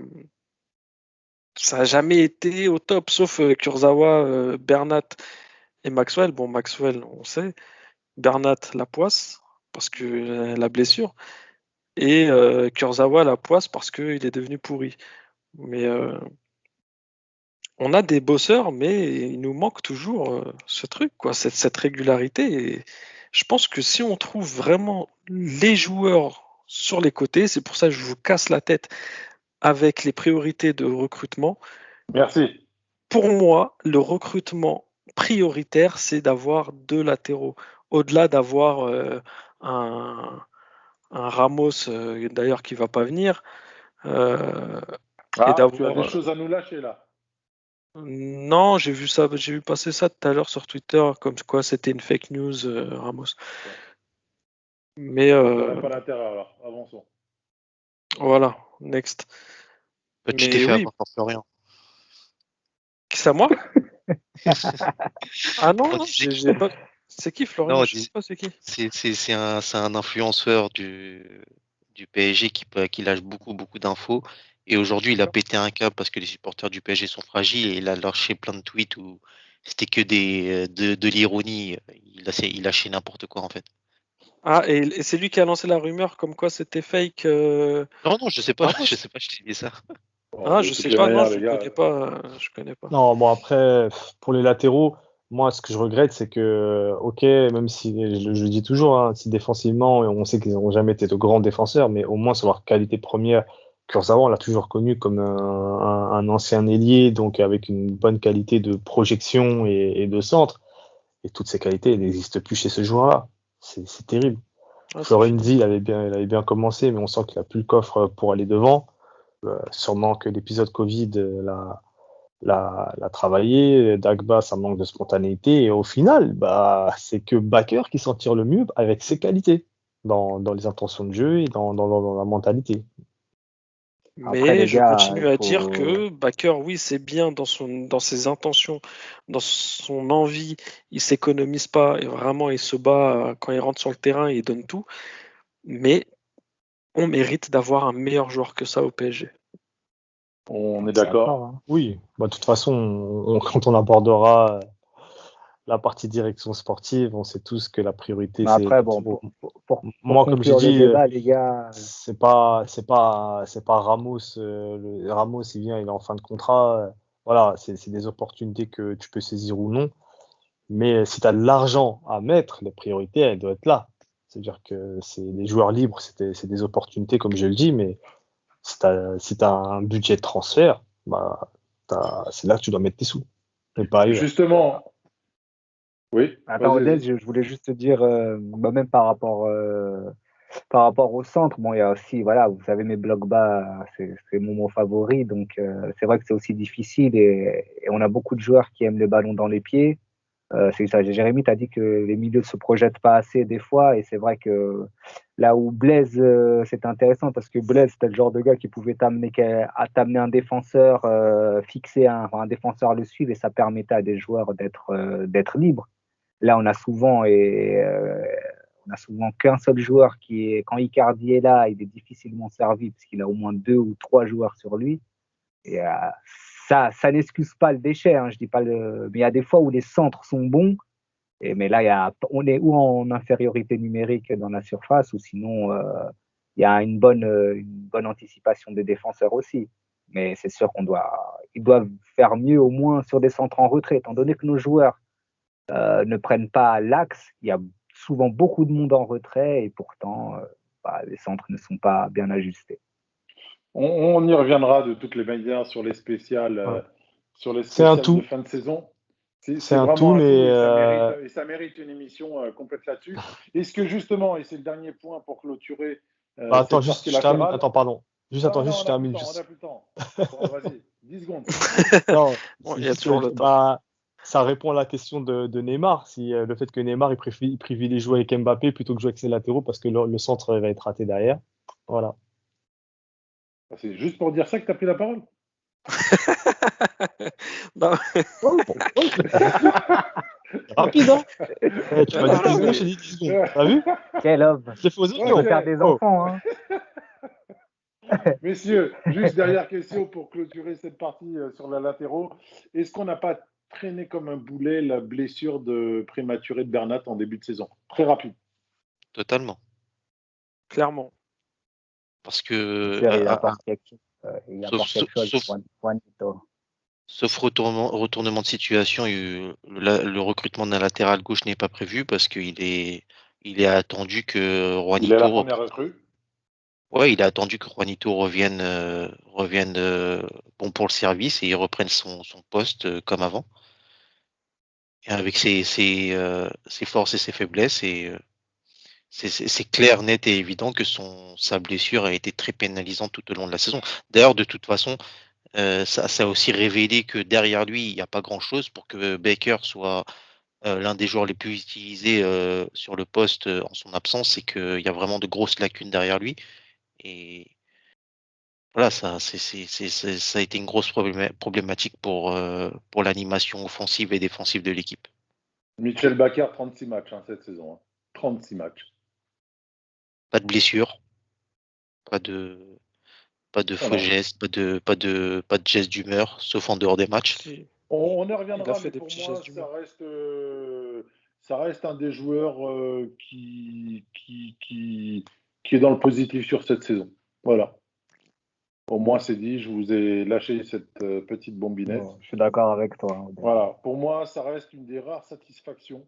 a jamais été au top, sauf Kurzawa, Bernat et Maxwell. Bon, Maxwell, on sait. Bernat, la poisse, parce que la blessure. Et Kurzawa, la poisse, parce qu'il est devenu pourri. Mais on a des bosseurs, mais il nous manque toujours ce truc, quoi, cette régularité. Et je pense que si on trouve vraiment les joueurs sur les côtés, c'est pour ça que je vous casse la tête avec les priorités de recrutement. Merci. Pour moi, le recrutement prioritaire, c'est d'avoir deux latéraux. Au-delà d'avoir un, un Ramos, d'ailleurs, qui va pas venir, euh, et Ah, tu as d'avoir. des choses à nous lâcher là. Non, j'ai vu passer ça tout à l'heure sur Twitter, comme quoi c'était une fake news, Ramos. Bon. Mais Je verrai pas l'intérêt alors. Avançons. voilà, next. Tu t'es Mais fait oui, avoir par Florian. c'est à moi? Ah non, On non, disait j'ai pas. C'est qui non, Florian? Je sais pas c'est qui. c'est un influenceur du PSG qui lâche beaucoup d'infos. Et aujourd'hui, il a pété un câble parce que les supporters du PSG sont fragiles et il a lâché plein de tweets où c'était que de l'ironie. Il lâchait n'importe quoi en fait. Ah, et c'est lui qui a lancé la rumeur comme quoi c'était fake, Non, non, je sais pas, Ramos? je t'ai dit ça. Bon, Ah, de je toutes sais les pas, non, manières, les gars. je connais pas. non, bon, après, pour les latéraux, moi, ce que je regrette, c'est que, ok, même si, je le dis toujours, hein, si défensivement, on sait qu'ils n'ont jamais été de grands défenseurs, mais au moins sur leur qualité première, Kurzawa, on l'a toujours connu comme un ancien ailier, donc avec une bonne qualité de projection et de centre. Et toutes ces qualités elles n'existent plus chez ce joueur-là. C'est terrible. Ah, c'est fini. Florenzi, il avait bien commencé, mais on sent qu'il n'a plus le coffre pour aller devant. Sûrement que l'épisode Covid l'a travaillé. Dagba, ça manque de spontanéité. Et au final, bah, c'est que Baker qui s'en tire le mieux avec ses qualités dans les intentions de jeu et dans la mentalité. Après, Mais les je gars, il continue à dire faut. que Baker, oui, c'est bien dans ses intentions, dans son envie, il s'économise pas et vraiment il se bat quand il rentre sur le terrain, il donne tout. Mais on mérite d'avoir un meilleur joueur que ça au PSG. On est D'accord. d'accord. Hein. Oui, bah, de toute façon, quand on abordera la partie direction sportive, on sait tous que la priorité, Mais c'est après, bon, Thibaut. pour Moi, comme j'ai conclure le dit, débat, les gars, c'est pas Ramos. Ramos, il vient, il est en fin de contrat. Voilà, c'est des opportunités que tu peux saisir ou non. Mais si tu as de l'argent à mettre, la priorité, elle doit être là. C'est-à-dire que c'est les joueurs libres, c'est des opportunités, comme je le dis, mais si t'as un budget de transfert, bah, c'est là que tu dois mettre tes sous, et pas ailleurs. Justement, oui, attends, vas-y, Odez, vas-y. je voulais juste te dire, bah, même par rapport au centre, bon, il y a aussi, voilà, vous savez, mes blocs bas, c'est mon mot favori, donc c'est vrai que c'est aussi difficile et on a beaucoup de joueurs qui aiment le ballon dans les pieds. C'est ça, Jérémy t'a dit que les milieux ne se projettent pas assez des fois, et c'est vrai que là où Blaise, c'est intéressant parce que Blaise, c'était le genre de gars qui pouvait t'amener un défenseur, fixer un défenseur à le suivre, et ça permettait à des joueurs d'être libres. Là, on a souvent qu'un seul joueur qui est, quand Icardi est là, il est difficilement servi parce qu'il a au moins 2 ou 3 joueurs sur lui. Et ça n'excuse pas le déchet, hein, je dis pas mais il y a des fois où les centres sont bons, mais là, on est ou en infériorité numérique dans la surface, ou sinon, il y a une bonne anticipation des défenseurs aussi. Mais c'est sûr ils doivent faire mieux au moins sur des centres en retrait, étant donné que nos joueurs ne prennent pas l'axe. Il y a souvent beaucoup de monde en retrait et pourtant, les centres ne sont pas bien ajustés. On y reviendra de toutes les manières Ouais. sur les C'est un spéciales de tout, fin de saison. c'est C'est un tout, vraiment un tout mais et ça mérite une émission complète là-dessus. Est-ce que justement, et c'est le dernier point pour clôturer bah, attends, cette juste, partie je termine. latérale. Attends, pardon. Non, non, Je on n'a plus le termine temps, on n'a juste. plus le temps. Bon, vas-y, 10 secondes. Non, Bon, c'est il y a juste, toujours le temps. bah, ça répond à la question de Neymar. Si le fait que Neymar il privilégie jouer avec Mbappé plutôt que jouer avec ses latéraux parce que le centre va être raté derrière. Voilà. C'est juste pour dire ça que tu as pris la parole. Non, Oh, bon, oh, c'est rapide, hein? Tu m'as dit 10 secondes, je t'ai dit 10 secondes. T'as vu? Quel homme! Je l'ai fait aux Il autres. faut Ok. faire des Oh. enfants, hein. Messieurs, juste dernière question pour clôturer cette partie sur la latéraux. Est-ce qu'on n'a pas traîné comme un boulet la blessure prématurée de Bernat en début de saison? Très rapide. Totalement. clairement. Parce C'est que, sûr, il apporte quelque chose. Il sauf, apporte sauf, quelque chose, sauf- Juanito. sauf retournement de situation, le recrutement d'un latéral gauche n'est pas prévu parce il est attendu que Il est la Juanito, première recrue. ouais, il a attendu que Juanito revienne bon pour le service et il reprenne son poste comme avant. Et avec ses forces et ses faiblesses, c'est clair, net et évident que sa blessure a été très pénalisante tout au long de la saison. D'ailleurs, de toute façon, ça a aussi révélé que derrière lui, il n'y a pas grand-chose pour que Baker soit l'un des joueurs les plus utilisés sur le poste en son absence, c'est qu'il y a vraiment de grosses lacunes derrière lui. Et voilà, ça a été une grosse problématique pour l'animation offensive et défensive de l'équipe. Michel Bakker, 36 matchs cette saison. 36 matchs. Pas de blessure, pas de, pas de faux Alors, gestes, pas de gestes d'humeur, sauf en dehors des matchs. Si, on y il a reviendra, mais fait des pour petits moi, gestes d'humour. ça reste un des joueurs qui est dans le positif sur cette saison. Voilà. Au moins, c'est dit, je vous ai lâché cette petite bombinette. Bon, je suis d'accord avec toi. Voilà. Pour moi, ça reste une des rares satisfactions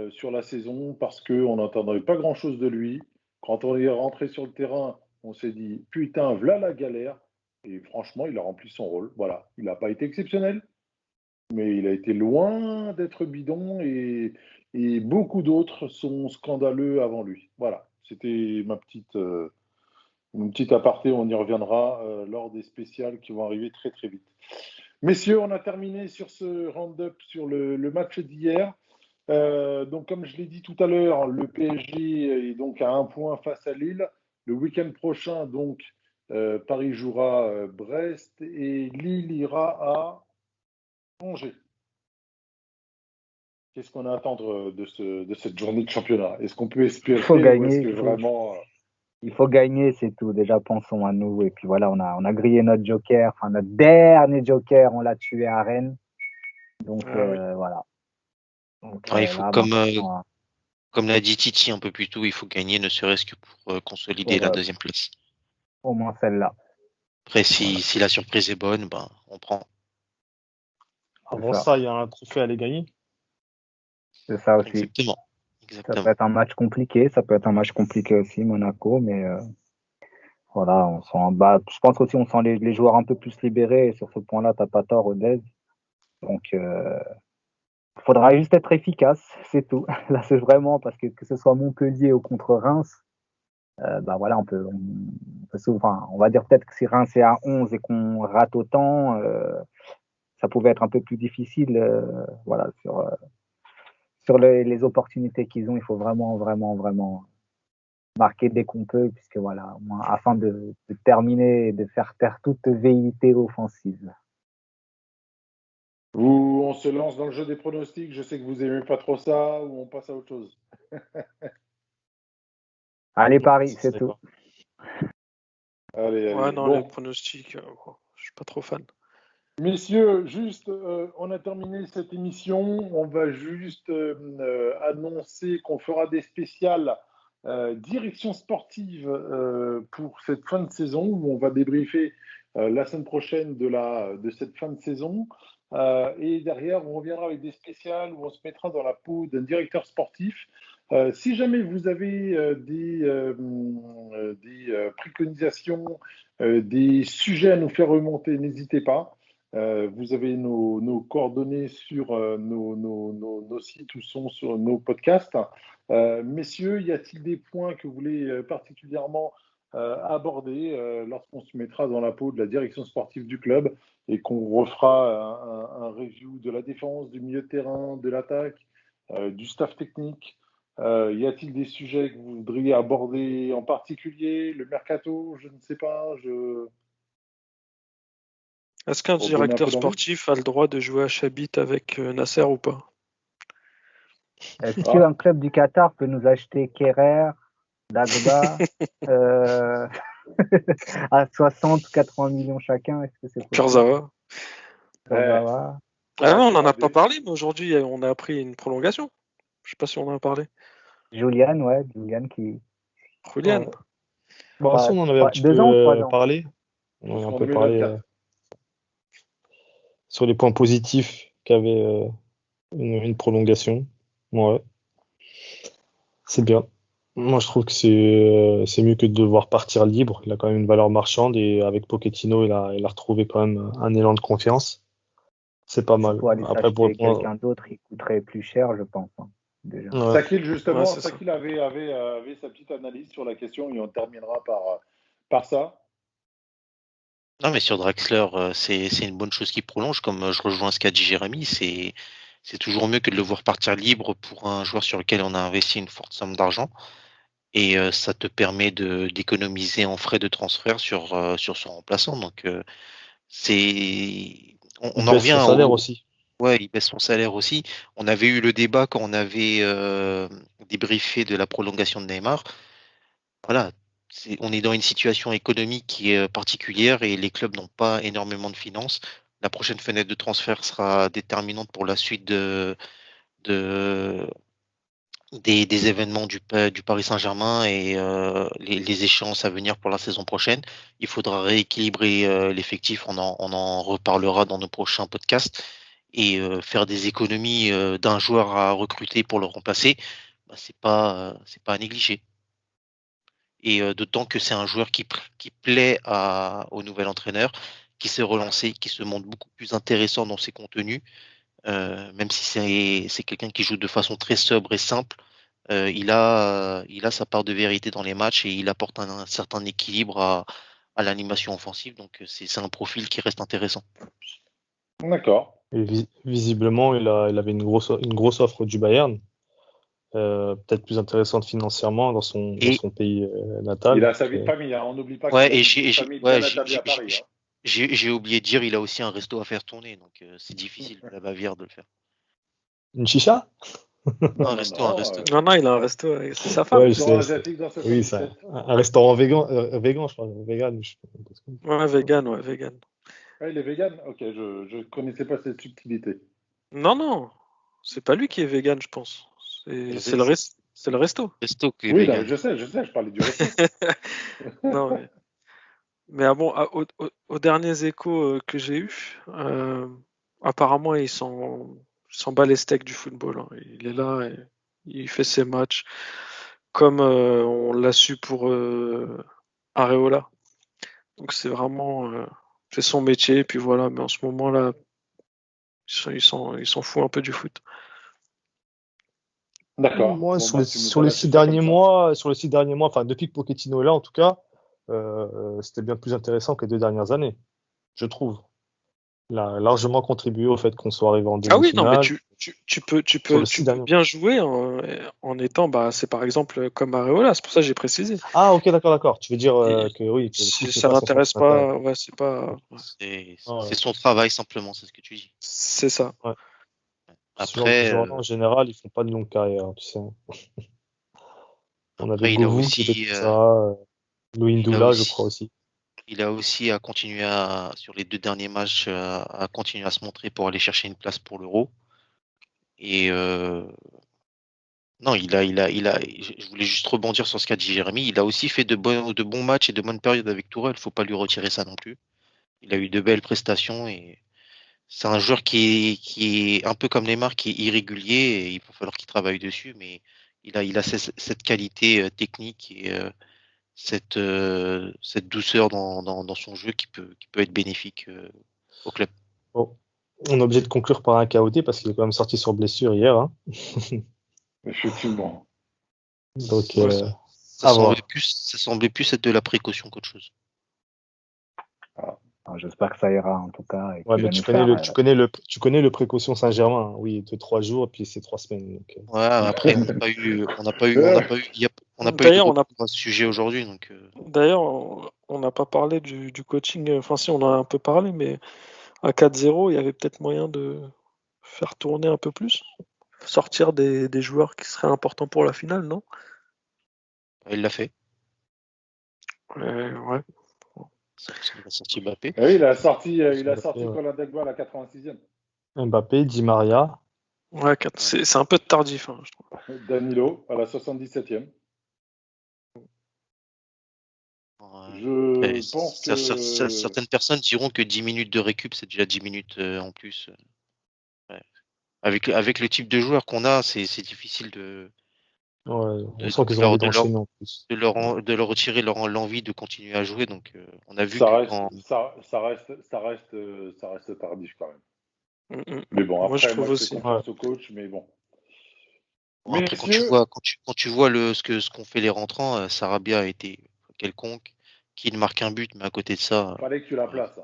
sur la saison parce qu'on n'entendait pas grand-chose de lui. Quand on est rentré sur le terrain, on s'est dit putain, voilà la galère. Et franchement, il a rempli son rôle. Voilà. Il n'a pas été exceptionnel, mais il a été loin d'être bidon et beaucoup d'autres sont scandaleux avant lui. Voilà. C'était une petite aparté. On y reviendra lors des spéciales qui vont arriver très très vite. Messieurs, on a terminé sur ce round-up sur le match d'hier. Donc, comme je l'ai dit tout à l'heure, le PSG est donc à 1 point face à Lille. Le week-end prochain, donc, Paris jouera Brest et Lille ira à Angers. Qu'est-ce qu'on a à attendre de cette journée de championnat? Est-ce qu'on peut espérer Il faut ou est-ce gagner, que vraiment. il faut gagner, c'est tout. Déjà, pensons à nous. Et puis voilà, on a grillé notre joker, enfin notre dernier joker, on l'a tué à Rennes. Donc Ah oui. voilà. Donc Ouais, il faut, là, maintenant, comme l'a dit Titi un peu plus tôt, il faut gagner, ne serait-ce que pour consolider pour la deuxième place. au moins celle-là. Après, Voilà, si la surprise est bonne, ben, on prend. c'est Avant ça. ça, il y a un trophée à aller gagner. C'est ça aussi. Exactement. Ça peut Exactement. être un match compliqué, ça peut être un match compliqué aussi, Monaco, mais voilà, on sent, bah, je pense aussi on sent les joueurs un peu plus libérés, et sur ce point-là, t'as pas tort, Odez. Donc, faudra juste être efficace, c'est tout. Là, c'est vraiment parce que ce soit Montpellier ou contre Reims, bah voilà, enfin, on va dire peut-être que si Reims est à 11 et qu'on rate autant, ça pouvait être un peu plus difficile, voilà, sur les opportunités qu'ils ont, il faut vraiment, vraiment, vraiment marquer dès qu'on peut, puisque voilà, au moins, afin de terminer et de faire taire toute velléité offensive. Ou on se lance dans le jeu des pronostics, je sais que vous aimez pas trop ça, ou on passe à autre chose. Allez, Paris, Ça c'est serait tout. quoi? Allez, Ouais, allez. non, les Bon, pronostics, je suis pas trop fan. messieurs, juste, on a terminé cette émission. On va juste annoncer qu'on fera des spéciales direction sportive pour cette fin de saison, où on va débriefer la semaine prochaine de cette fin de saison. Et derrière, on reviendra avec des spéciales où on se mettra dans la peau d'un directeur sportif. Si jamais vous avez des préconisations, des sujets à nous faire remonter, n'hésitez pas. Vous avez nos coordonnées sur nos sites ou sont sur nos podcasts. Messieurs, y a-t-il des points que vous voulez particulièrement aborder lorsqu'on se mettra dans la peau de la direction sportive du club et qu'on refera un review de la défense, du milieu de terrain, de l'attaque, du staff technique? Y a-t-il des sujets que vous voudriez aborder en particulier? Le mercato, je ne sais pas. Est-ce qu'un Pour donner un directeur peu d'envie. sportif a le droit de jouer à Chabit avec Nasser ou pas? Est-ce Ah, qu'un club du Qatar peut nous acheter Kerrer, Dagba, euh, à 60 ou 80 millions chacun? Est-ce que c'est possible? Kurzawa? Kurzawa. Ah non, on n'en a pas Kovacic. parlé, mais aujourd'hui, on a appris une prolongation. Je sais pas si on en a parlé. Julian, ouais, Julian qui. Julian. Ouais. Bon, ça, on en avait un petit peu 2 ans ou 3 ans? parlé. On en avait un Jusqu'en peu parlé 2024. sur les points positifs qu'avait une prolongation. Ouais, c'est bien. Moi, je trouve que c'est mieux que de devoir partir libre. Il a quand même une valeur marchande et avec Pochettino, il a retrouvé quand même un élan de confiance. C'est pas mal. Pour aller Après, pour s'acheter répondre, quelqu'un d'autre, il coûterait plus cher, je pense, hein, déjà. ouais. Sakil, Ouais, justement, c'est ça. Sakil avait sa petite analyse sur la question et on terminera par ça. Non, mais sur Draxler, c'est une bonne chose qui prolonge, comme je rejoins ce qu'a dit Jérémy. C'est toujours mieux que de le voir partir libre pour un joueur sur lequel on a investi une forte somme d'argent. Et ça te permet d'économiser en frais de transfert sur son remplaçant. Donc, on Il en baisse revient son salaire au. aussi. Ouais, il baisse son salaire aussi. On avait eu le débat quand on avait débriefé de la prolongation de Neymar. Voilà, on est dans une situation économique qui est particulière et les clubs n'ont pas énormément de finances. La prochaine fenêtre de transfert sera déterminante pour la suite de- des événements du Paris Saint-Germain et les échéances à venir pour la saison prochaine. Il faudra rééquilibrer l'effectif, on en reparlera dans nos prochains podcasts, et faire des économies d'un joueur à recruter pour le remplacer, bah, c'est pas à négliger. Et d'autant que c'est un joueur qui plaît au nouvel entraîneur, qui s'est relancé, qui se montre beaucoup plus intéressant dans ses contenus, même si c'est quelqu'un qui joue de façon très sobre et simple. Il a sa part de vérité dans les matchs et il apporte un certain équilibre à l'animation offensive. Donc c'est un profil qui reste intéressant. D'accord. Et visiblement, il avait une grosse offre du Bayern, peut-être plus intéressante financièrement dans Et son pays Il natal. a sa vie de famille, hein. On n'oublie pas qu'il ouais, a et une vie de famille ouais, bien établie à Paris, hein. j'ai oublié de dire, il a aussi un resto à faire tourner. Donc c'est difficile pour la Bavière de le faire. Une chicha? Non, Un non, resto, un non. resto. Non, non, il a un resto, c'est sa femme. Ouais, je Restaurant sais. asiatique dans Oui, 77. ça. Un restaurant végan, je crois. Vegan, je sais pas. Ouais, vegan, ouais, vegan. Ah, il est vegan? Ok, je ne connaissais pas cette subtilité. Non, non. C'est pas lui qui est vegan, je pense. C'est le resto. Resto qui est Oui, non, vegan. je sais, je parlais du resto. Non, mais aux derniers échos que j'ai eus, apparemment, il s'en bat les steaks du football. Hein. Il est là et il fait ses matchs comme on l'a su pour Areola. Donc c'est vraiment c'est son métier. Et puis voilà, mais en ce moment-là, il s'en fout un peu du foot. D'accord. Moi, Bon, sur bah, les, tu nous sur as les lâché six ça comme derniers ça. mois, enfin depuis que Pochettino est là, en tout cas, c'était bien plus intéressant que les 2 dernières années, je trouve. Il a largement contribué au fait qu'on soit arrivé en Ah oui, non, mais demi-finale tu sur peux, les tu 6 peux derniers. bien jouer en étant, c'est par exemple comme Areola, c'est pour ça que j'ai précisé. Ah, ok, d'accord. Tu veux dire Et que oui, que le foot n'est ça pas son centre l'intéresse d'intérêt. pas, ouais, c'est pas, ouais, Ah C'est ouais. son travail simplement, c'est ce que tu dis. c'est ça. Ouais. Ce genre de Après, joueurs-là, en général, ils font pas de longue carrière, tu sais. On a des il a Govou qui étaient aussi, comme ça, il a Loïndoula, je crois aussi, aussi. il a aussi à continuer sur les 2 derniers matchs, à continuer à se montrer pour aller chercher une place pour l'Euro. Et non, je voulais juste rebondir sur ce qu'a dit Jérémy. Il a aussi fait de bons matchs et de bonnes périodes avec Tourelle. Faut pas lui retirer ça non plus. Il a eu de belles prestations et c'est un joueur qui est un peu comme Neymar, qui est irrégulier et il va falloir qu'il travaille dessus. Mais il a cette qualité technique et cette douceur dans son jeu qui peut être bénéfique au club. Bon. On est obligé de conclure par un KOD parce qu'il est quand même sorti sur blessure hier. Hein. Effectivement. Donc, Ouais, Ça à semblait voir. plus être de la précaution qu'autre chose. Alors, j'espère que ça ira en tout cas et Ouais, qu'il mais va nous faire. tu connais le précaution Saint-Germain. Hein. Oui, de 3 jours et puis c'est 3 semaines. Donc, Ouais, après, on n'a pas eu de D'ailleurs, retour à ce sujet aujourd'hui, donc on n'a pas parlé du coaching. Enfin, si, on en a un peu parlé, mais à 4-0, il y avait peut-être moyen de faire tourner un peu plus, sortir des joueurs qui seraient importants pour la finale, non? il l'a fait. Ouais. Il a sorti Mbappé. Et oui, il a Mbappé, sorti ouais. Colin Dagba à la 86e. Mbappé, Di Maria. Ouais, c'est un peu tardif, hein, je trouve. Danilo à la 77e. Ouais. Après, Je pense que certaines personnes diront que 10 minutes de récup, c'est déjà 10 minutes en plus. Ouais. Avec le type de joueur qu'on a, c'est difficile Ouais, on de, sent de qu'ils ont leur, envie de leur, d'enchaîner en plus. de leur retirer l'envie de continuer à jouer. Donc, on a vu ça que reste, quand. ça reste tardif quand même. Mm. Mais bon, Moi, je après, moi, trouve je fais aussi. Ouais. confiance au coach, mais bon. Bon, après, Messieurs, quand tu vois ce qu'ont fait les rentrants, Sarabia a été quelconque, qu'il marque un but, mais à côté de ça, fallait que tu la ouais. places.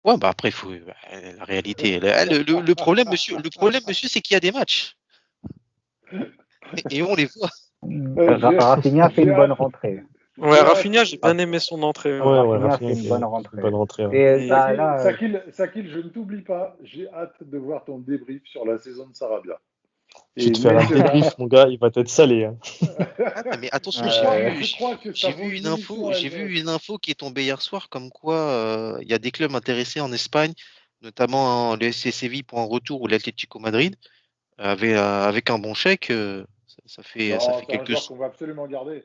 Ouais, bah après, la réalité. Le problème, monsieur, c'est qu'il y a des matchs et on les voit. Rafinha fait J'ai une bonne hâte, rentrée. Ouais, j'ai hâte. Rafinha, j'ai bien aimé son entrée. Ouais, Rafinha Rafinha fait une bonne fait une rentrée. bonne rentrée. Ouais. Et Et Sakil, je ne t'oublie pas. J'ai hâte de voir ton débrief sur la saison de Sarabia. Je vais Et te faire un messieurs, dames, débrief, mon gars, il va être salé. Hein. Ah, mais attention, je crois que ça vaut une émission à j'ai elle-même. vu une info qui est tombée hier soir, comme quoi il y a des clubs intéressés en Espagne, notamment le FC Séville pour un retour ou l'Atlético Madrid, avec un bon chèque. Ça Non, fait c'est un quelques. joueur qu'on va absolument garder.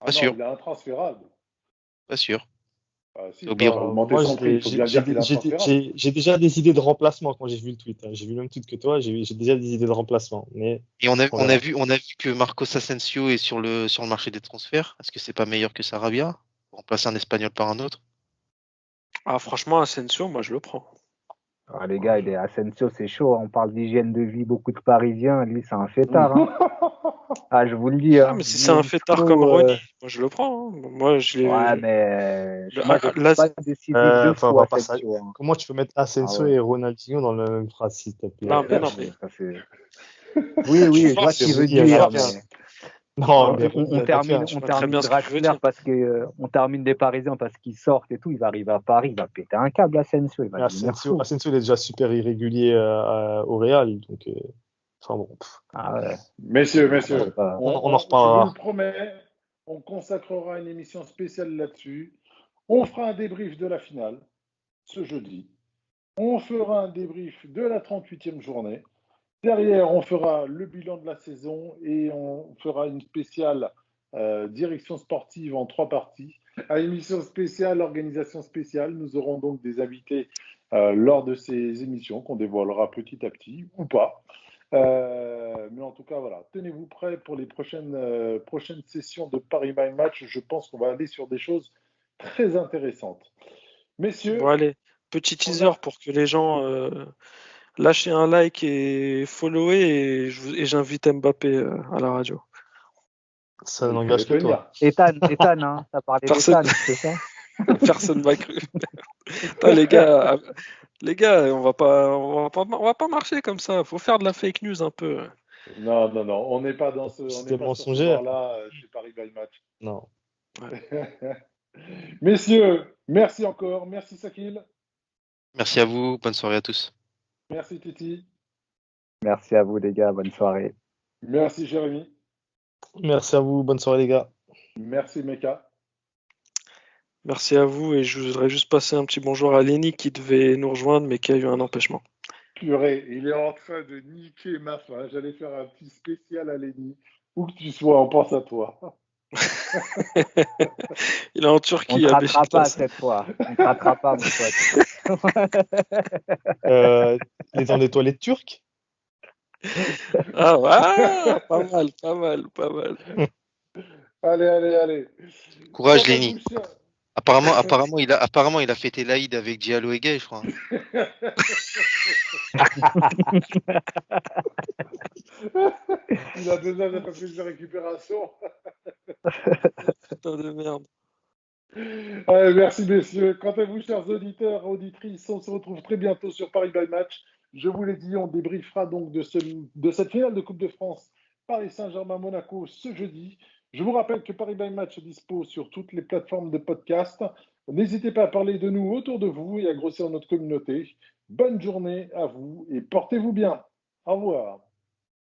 Ah Pas non, sûr, il est intransférable. Ah, sûr. Ah, si, T'as oublié. pour augmenter Moi, son prix, il faut bien dire qu'il est intransférable. j'ai déjà des idées de remplacement quand j'ai vu le tweet. Hein. J'ai vu le même tweet que toi, j'ai déjà des idées de remplacement. Mais Et on verra. on a vu que Marcos Asensio est sur le marché des transferts. Est-ce que c'est pas meilleur que Sarabia? Remplacer un Espagnol par un autre? franchement, Asensio, moi, je le prends. Ah, les gars, Asensio, c'est chaud. On parle d'hygiène de vie, beaucoup de Parisiens. Lui, c'est un fêtard. Hein. Ah, je vous le dis. Ah, Hein. mais si c'est Lui, un il fêtard comme faut, Ronny, moi, je le prends. Hein. Moi, je Ouais, l'ai. mais Le- moi, je ne là, trouve pas décisif de Enfin, on fou, va pas ça. Asensio. Hein. Comment tu peux mettre Ah Asensio ouais. et Ronaldinho dans la même phrase, s'il te plaît? non, mais non, mais. Ça, oui, Je je vois, vois ce C'est qu'il veut Ronny à dire, Lafia. mais Non, ouais, mais Ronny à Lafia. je on vois très termine bien ce que tu veux Draxler dire. parce que on termine des Parisiens parce qu'ils sortent et tout. Il va arriver à Paris, il va péter un câble, Asensio, il va devenir fou. Asensio, il est déjà super irrégulier au Real. Donc, enfin bon. Ah ouais. Messieurs, Ah, moi, messieurs, c'est pas... On en je vous le reparlera. promets, on consacrera une émission spéciale là-dessus. On fera un débrief de la finale ce jeudi. On fera un débrief de la 38e journée. Derrière, on fera le bilan de la saison et on fera une spéciale direction sportive en 3 parties. À émission spéciale, organisation spéciale, nous aurons donc des invités lors de ces émissions qu'on dévoilera petit à petit ou pas. Mais en tout cas, voilà, tenez-vous prêts pour les prochaines sessions de Paris by Match. Je pense qu'on va aller sur des choses très intéressantes. Messieurs, Bon, allez, petit teaser a- pour que les gens lâchent un like et follower et j'invite Mbappé à la radio. Ça il n'engage que fallait toi. Ethan, hein, t'as parlé Personne- d'Ethan, c'est ça? Personne m'a cru. Putain, les gars, on va pas marcher comme ça. Faut faire de la fake news un peu. Non, on n'est pas on C'était n'est pas sur ce mensongère. bord-là chez Paris by Match. Non. Messieurs, merci encore. Merci Sakil. Merci à vous. Bonne soirée à tous. Merci Titi. Merci à vous, les gars. Bonne soirée. Merci Jérémy. Merci à vous. Bonne soirée, les gars. Merci Meka. Merci à vous et je voudrais juste passer un petit bonjour à Lenny qui devait nous rejoindre mais qui a eu un empêchement. Purée, il est en train de niquer ma fin. J'allais faire un petit spécial à Lenny. Où que tu sois, on pense à toi. Il est en On Turquie ne à ratera pas Beşiktaş. cette fois. On ne ratera pas, mon pote. Il est dans des toilettes turques. Ah, ouais, pas mal, pas mal, pas mal. Allez. Courage, Quant à Lenny. vous, chers- Apparemment, il a fêté l'Aïd avec Diallo et Gay, je crois. Il a besoin d'un peu plus de récupération. Putain de merde. Allez, merci messieurs. Quant à vous, chers auditeurs, auditrices, on se retrouve très bientôt sur Paris by Match. Je vous l'ai dit, on débriefera donc de cette finale de Coupe de France Paris Saint-Germain-Monaco ce jeudi. Je vous rappelle que Paris by Match est dispo sur toutes les plateformes de podcast. N'hésitez pas à parler de nous autour de vous et à grossir notre communauté. Bonne journée à vous et portez-vous bien. Au revoir.